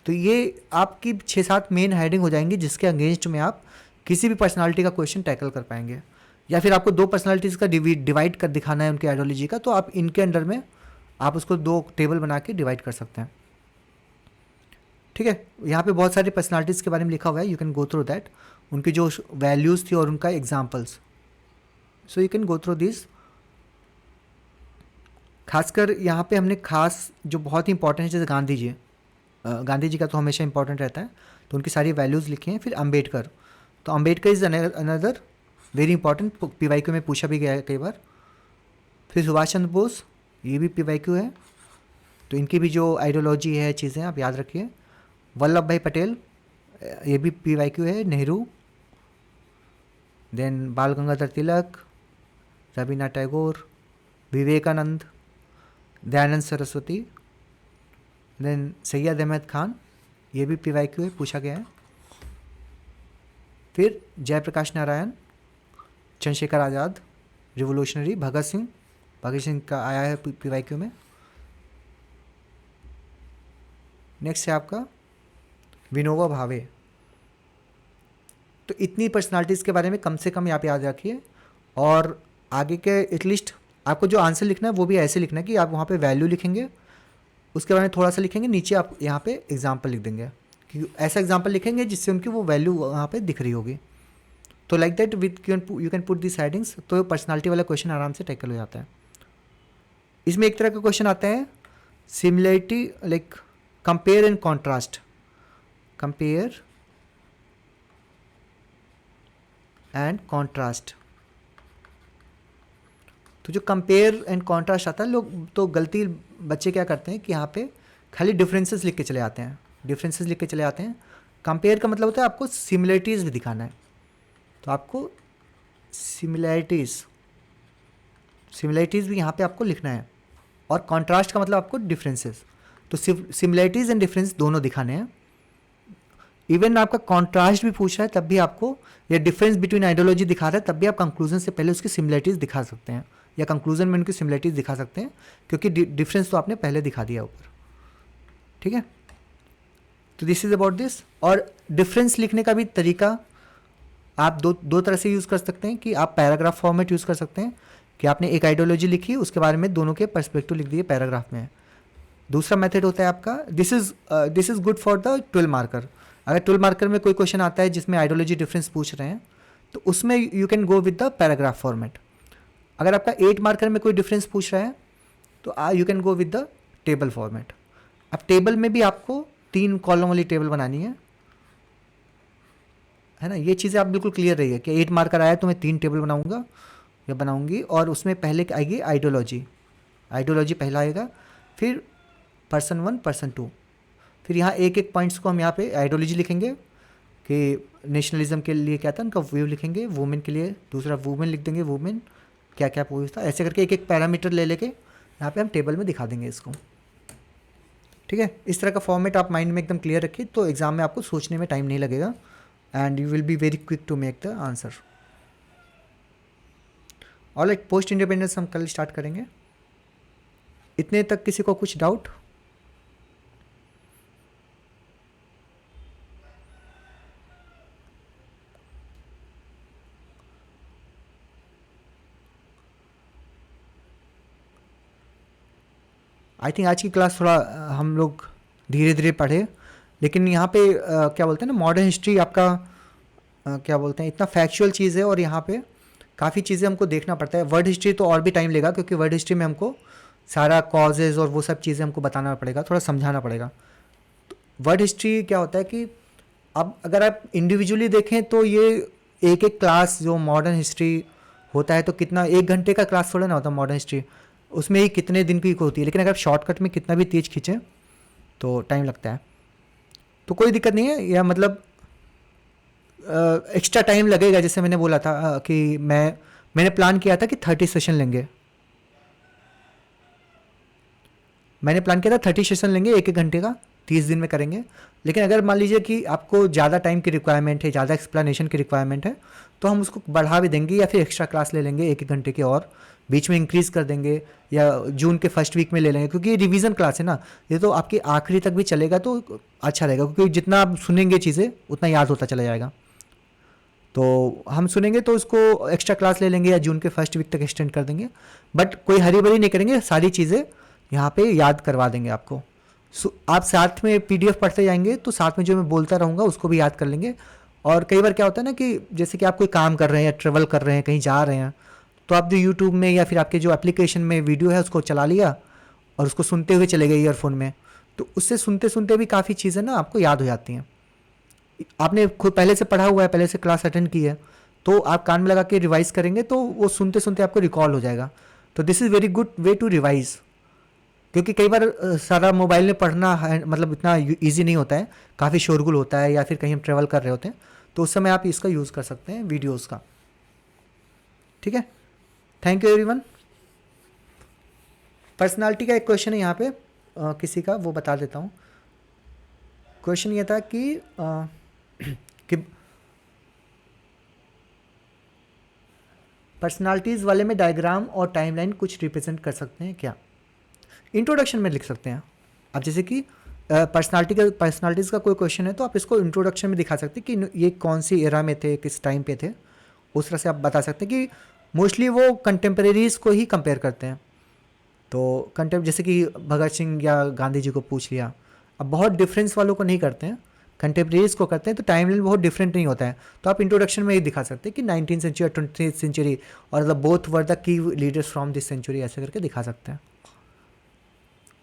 तो ये आपकी 6-7 मेन हेडिंग हो जाएंगी जिसके अगेंस्ट में आप किसी भी पर्सनालिटी का क्वेश्चन टैकल कर पाएंगे। या फिर आपको 2 पर्सनालिटीज़ का डिवाइड कर दिखाना है उनके आइडियोलॉजी का, तो आप इनके अंडर में आप उसको 2 टेबल बना के डिवाइड कर सकते हैं। ठीक है, यहाँ पे बहुत सारे पर्सनालिटीज़ के बारे में लिखा हुआ है, you can go through that, उनकी जो वैल्यूज़ थी और उनका examples, so you can go through this. खासकर यहाँ पे हमने खास जो बहुत ही इंपॉर्टेंट है, जैसे गांधी जी का तो हमेशा इंपॉर्टेंट रहता है, तो उनकी सारी वैल्यूज़ लिखी हैं। फिर अम्बेडकर, तो Ambedkar is another very important, PYQ में पूछा भी गया है कई बार। फिर सुभाष चंद्र बोस, ये भी PYQ है, तो इनकी भी जो आइडियोलॉजी है, चीज़ें आप याद रखिए। वल्लभ भाई पटेल, ये भी PYQ है। नेहरू, देन बाल गंगाधर तिलक, रवीन्द्रनाथ टैगोर, विवेकानंद, दयानंद सरस्वती, देन सैयद अहमद खान, ये भी PYQ है, पूछा गया है। फिर जयप्रकाश नारायण, चंद्रशेखर आज़ाद, रिवोल्यूशनरी, भगत सिंह का आया है PYQ में। नेक्स्ट है आपका विनोबा भावे। तो इतनी पर्सनालिटीज़ के बारे में कम से कम आप याद रखिए, और आगे के एटलीस्ट आपको जो आंसर लिखना है वो भी ऐसे लिखना है कि आप वहाँ पे वैल्यू लिखेंगे, उसके बारे में थोड़ा सा लिखेंगे, नीचे आप यहाँ पे एग्जाम्पल लिख देंगे, कि ऐसा एग्जाम्पल लिखेंगे जिससे उनकी वो वैल्यू वहाँ पे दिख रही होगी। तो like that with you can put this headings, तो पर्सनालिटी वाला क्वेश्चन आराम से टैकल हो जाता है। इसमें एक तरह का क्वेश्चन आता है similarity, like compare and contrast, compare and contrast. तो जो कंपेयर एंड कॉन्ट्रास्ट आता है, लोग तो गलती बच्चे क्या करते हैं कि यहाँ पे खाली डिफरेंसेस लिख के चले आते हैं, डिफरेंसेस लिख के चले आते हैं। कंपेयर का मतलब होता है आपको सिमिलरिटीज़ भी दिखाना है, तो आपको सिमिलरिटीज़ भी यहाँ पे आपको लिखना है, और कॉन्ट्रास्ट का मतलब आपको डिफरेंसेस। तो सिमिलरिटीज़ एंड डिफरेंस दोनों दिखाने हैं। इवन आपका कॉन्ट्रास्ट भी पूछ रहा है तब भी आपको, या डिफरेंस बिटवीन आइडियोलॉजी दिखा रहा है तब भी आप कंक्लूजन से पहले उसकी सिमिलरिटीज़ दिखा सकते हैं, या कंक्लूजन में उनकी सिमिलरिटीज़ दिखा सकते हैं, क्योंकि डिफरेंस तो आपने पहले दिखा दिया ऊपर। ठीक है, तो दिस इज अबाउट दिस। और डिफरेंस लिखने का भी तरीका आप दो तरह से यूज़ कर सकते हैं, कि आप पैराग्राफ फॉर्मेट यूज़ कर सकते हैं, कि आपने एक आइडियोलॉजी लिखी, उसके बारे में दोनों के पर्सपेक्टिव लिख दिए पैराग्राफ में। दूसरा मेथड होता है आपका, this is good for the 12 marker. अगर 12 मार्कर में कोई क्वेश्चन आता है जिसमें आइडियोलॉजी डिफरेंस पूछ रहे हैं, तो उसमें you can go with the paragraph format. अगर आपका 8 मार्कर में कोई डिफरेंस पूछ रहा है तो you can go with the table format. अब टेबल में भी आपको 3 कॉलम वाली टेबल बनानी है ना। ये चीज़ें आप बिल्कुल क्लियर रहिए कि 8 मार्कर आया तो मैं 3 टेबल बनाऊंगा या बनाऊंगी, और उसमें पहले आएगी आइडियोलॉजी, आइडियोलॉजी पहला आएगा, फिर पर्सन 1 पर्सन 2, फिर यहाँ एक एक पॉइंट्स को हम यहाँ पे आइडियोलॉजी लिखेंगे कि नेशनलिज्म के लिए क्या था उनका व्यू लिखेंगे, वुमेन के लिए दूसरा वुमेन लिख देंगे, वुमेन क्या क्या पूछता, ऐसे करके एक एक पैरामीटर ले लेके यहाँ पे हम टेबल में दिखा देंगे इसको। ठीक है, इस तरह का फॉर्मेट आप माइंड में एकदम क्लियर रखिए, तो एग्जाम में आपको सोचने में टाइम नहीं लगेगा, and you will be very quick to make the answer. Alright, post independence हम कल स्टार्ट करेंगे। इतने तक किसी को कुछ डाउट? आई थिंक आज की क्लास थोड़ा हम लोग धीरे धीरे पढ़े, लेकिन यहाँ पे क्या बोलते हैं ना, मॉडर्न हिस्ट्री आपका क्या बोलते हैं, इतना फैक्चुअल चीज़ है, और यहाँ पे काफ़ी चीज़ें हमको देखना पड़ता है। वर्ड हिस्ट्री तो और भी टाइम लेगा, क्योंकि वर्ड हिस्ट्री में हमको सारा कॉजेज़ और वो सब चीज़ें हमको बताना पड़ेगा, थोड़ा समझाना पड़ेगा। वर्ड हिस्ट्री क्या होता है कि अब अगर आप इंडिविजुअली देखें तो ये एक एक क्लास जो मॉडर्न हिस्ट्री होता है, तो कितना 1 घंटे का क्लास थोड़ा ना होता मॉडर्न हिस्ट्री, उसमें ही कितने दिन की होती है, लेकिन अगर आप शॉर्टकट में कितना भी तेज खींचें तो टाइम लगता है, तो कोई दिक्कत नहीं है। या मतलब एक्स्ट्रा टाइम लगेगा, जैसे मैंने बोला था कि मैंने प्लान किया था कि 30 सेशन लेंगे, मैंने प्लान किया था 30 सेशन लेंगे 1-1 घंटे का, 30 दिन में करेंगे। लेकिन अगर मान लीजिए कि आपको ज़्यादा टाइम की रिक्वायरमेंट है, ज़्यादा एक्सप्लेनेशन की रिक्वायरमेंट है, तो हम उसको बढ़ा भी देंगे, या फिर एक्स्ट्रा क्लास ले लेंगे 1-1 घंटे के, और बीच में इंक्रीज़ कर देंगे, या जून के फर्स्ट वीक में ले लेंगे, क्योंकि ये रिवीजन क्लास है ना, ये तो आपकी आखिरी तक भी चलेगा तो अच्छा रहेगा, क्योंकि जितना आप सुनेंगे चीज़ें उतना याद होता चला जाएगा। तो हम सुनेंगे तो उसको एक्स्ट्रा क्लास ले लेंगे, या जून के फर्स्ट वीक तक एक्सटेंड कर देंगे, बट कोई हरी बरी नहीं करेंगे, सारी चीज़ें यहाँ पे याद करवा देंगे आपको। आप साथ में पीडीएफ पढ़ते जाएंगे तो साथ में जो मैं बोलता रहूँगा उसको भी याद कर लेंगे। और कई बार क्या होता है ना कि जैसे कि आप कोई काम कर रहे हैं या ट्रेवल कर रहे हैं, कहीं जा रहे हैं, तो आप जो यूट्यूब में या फिर आपके जो एप्लीकेशन में वीडियो है उसको चला लिया और उसको सुनते हुए चले गए ईयरफोन में, तो उससे सुनते सुनते भी काफ़ी चीज़ें ना आपको याद हो जाती हैं। आपने खुद पहले से पढ़ा हुआ है, पहले से क्लास अटेंड की है, तो आप कान में लगा के रिवाइज करेंगे तो वो सुनते सुनते आपको रिकॉल हो जाएगा। तो this is very good way to revise, क्योंकि कई बार सारा मोबाइल में पढ़ना है, मतलब इतना इजी नहीं होता है, काफ़ी शोरगुल होता है, या फिर कहीं हम ट्रेवल कर रहे होते हैं, तो उस समय आप इसका यूज़ कर सकते हैं वीडियोज़ का। ठीक है, थैंक यू एवरीवन। पर्सनालिटी का एक क्वेश्चन है यहाँ पे किसी का, वो बता देता हूँ। क्वेश्चन ये था कि पर्सनालिटीज़ वाले में डायग्राम और टाइमलाइन कुछ रिप्रेजेंट कर सकते हैं क्या? इंट्रोडक्शन में लिख सकते हैं आप, जैसे कि पर्सनालिटीज़ का कोई क्वेश्चन है तो आप इसको इंट्रोडक्शन में दिखा सकते हैं कि ये कौन सी एरा में थे, किस टाइम पे थे, उस तरह से आप बता सकते हैं। कि मोस्टली वो कंटेम्प्रेरीज को ही कंपेयर करते हैं, तो जैसे कि भगत सिंह या गांधी जी को पूछ लिया, अब बहुत डिफरेंस वालों को नहीं करते हैं, कंटेम्प्रेरीज को करते हैं, तो टाइमलाइन बहुत डिफरेंट नहीं होता है। तो आप इंट्रोडक्शन में ही दिखा सकते हैं कि 19th सेंचुरी और 20th सेंचुरी और the both were the key leaders from this century, ऐसे करके दिखा सकते हैं।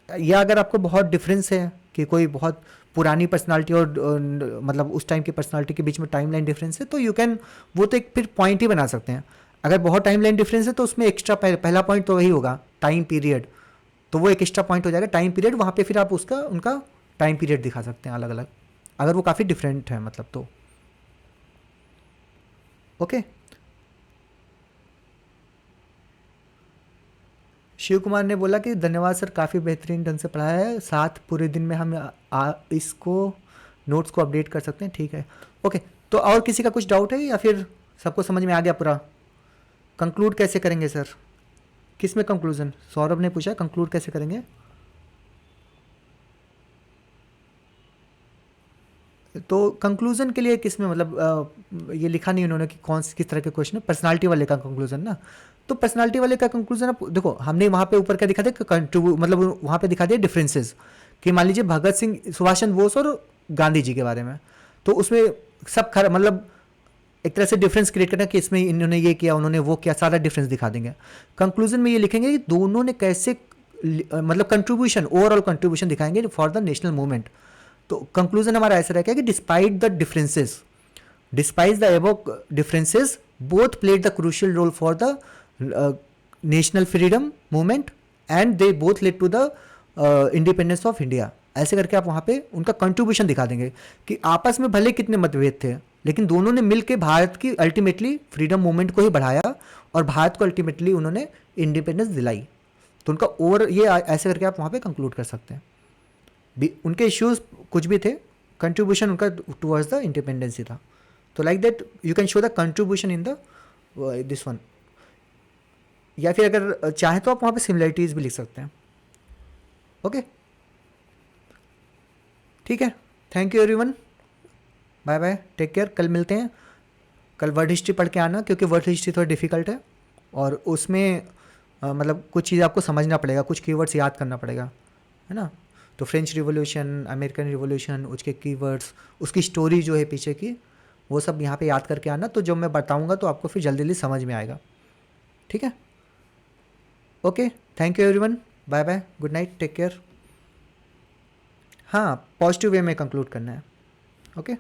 या अगर आपको बहुत डिफरेंस है कि कोई बहुत पुरानी पर्सनालिटी और मतलब उस टाइम की पर्सनालिटी के बीच में टाइमलाइन डिफरेंस है, तो यू कैन वो तो एक फिर पॉइंट ही बना सकते हैं। अगर बहुत टाइमलाइन डिफरेंस है तो उसमें एक्स्ट्रा पहला पॉइंट तो वही होगा, टाइम पीरियड, तो वो एक एक्स्ट्रा पॉइंट हो जाएगा टाइम पीरियड, वहाँ पे फिर आप उसका उनका टाइम पीरियड दिखा सकते हैं अलग अलग, अगर वो काफ़ी डिफरेंट है मतलब तो। ओके, शिव कुमार ने बोला कि धन्यवाद सर, काफ़ी बेहतरीन ढंग से पढ़ाया है, साथ पूरे दिन में हम इसको नोट्स को अपडेट कर सकते हैं, ठीक है। ओके, तो और किसी का कुछ डाउट है या फिर सबको समझ में आ गया पूरा? कंक्लूड कैसे करेंगे सर? किस में कंक्लूजन? सौरभ ने पूछा कंक्लूड कैसे करेंगे। तो कंक्लूजन के लिए किस में, मतलब ये लिखा नहीं उन्होंने कि कौन किस तरह के क्वेश्चन है, पर्सनालिटी वाले का कंक्लूजन ना। तो पर्सनालिटी वाले का कंक्लूजन आप देखो, हमने वहाँ पे ऊपर क्या दिखा दिया, कंट्रीब्यूट, मतलब वहाँ पे दिखा दिया डिफरेंसेस कि मान लीजिए भगत सिंह, सुभाष चंद्र बोस और गांधी जी के बारे में, तो उसमें सब मतलब एक तरह से डिफरेंस क्रिएट करना कि इसमें इन्होंने ये किया, उन्होंने वो किया, सारा डिफरेंस दिखा देंगे। कंक्लूजन में ये लिखेंगे कि दोनों ने कैसे मतलब कंट्रीब्यूशन, ओवरऑल कंट्रीब्यूशन दिखाएंगे फॉर द नेशनल मूवमेंट। तो कंक्लूजन हमारा ऐसा रहेगा कि despite the above differences both played the crucial role for the national freedom movement and they both led to the independence of India. ऐसे करके आप वहाँ पे उनका कंट्रीब्यूशन दिखा देंगे कि आपस में भले कितने मतभेद थे, लेकिन दोनों ने मिलकर भारत की अल्टीमेटली फ्रीडम मूवमेंट को ही बढ़ाया और भारत को अल्टीमेटली उन्होंने इंडिपेंडेंस दिलाई। तो उनका ओवर ये ऐसे करके आप वहाँ पे कंक्लूड कर सकते हैं। उनके इश्यूज कुछ भी थे, कंट्रीब्यूशन उनका टुवर्ड्स द इंडिपेंडेंस ही था। तो like that you can show the contribution in the this one, या फिर अगर चाहें तो आप वहाँ पे सिमिलरिटीज़ भी लिख सकते हैं। ओके, ठीक है, thank you everyone, bye bye, take care, कल मिलते हैं। कल वर्ड हिस्ट्री पढ़ के आना, क्योंकि वर्ड हिस्ट्री थोड़ा डिफिकल्ट है और उसमें मतलब कुछ चीज़ आपको समझना पड़ेगा, कुछ कीवर्ड्स याद करना पड़ेगा, है ना। तो फ्रेंच रिवॉल्यूशन, अमेरिकन रिवॉल्यूशन, उसके कीवर्ड्स, उसकी स्टोरी जो है पीछे की, वो सब यहाँ पे याद करके आना। तो जब मैं बताऊँगा तो आपको फिर जल्दी जल्दी समझ में आएगा, ठीक है। Okay, thank you everyone, bye bye, good night, take care. हाँ, पॉजिटिव वे में कंक्लूड करना है। ओके।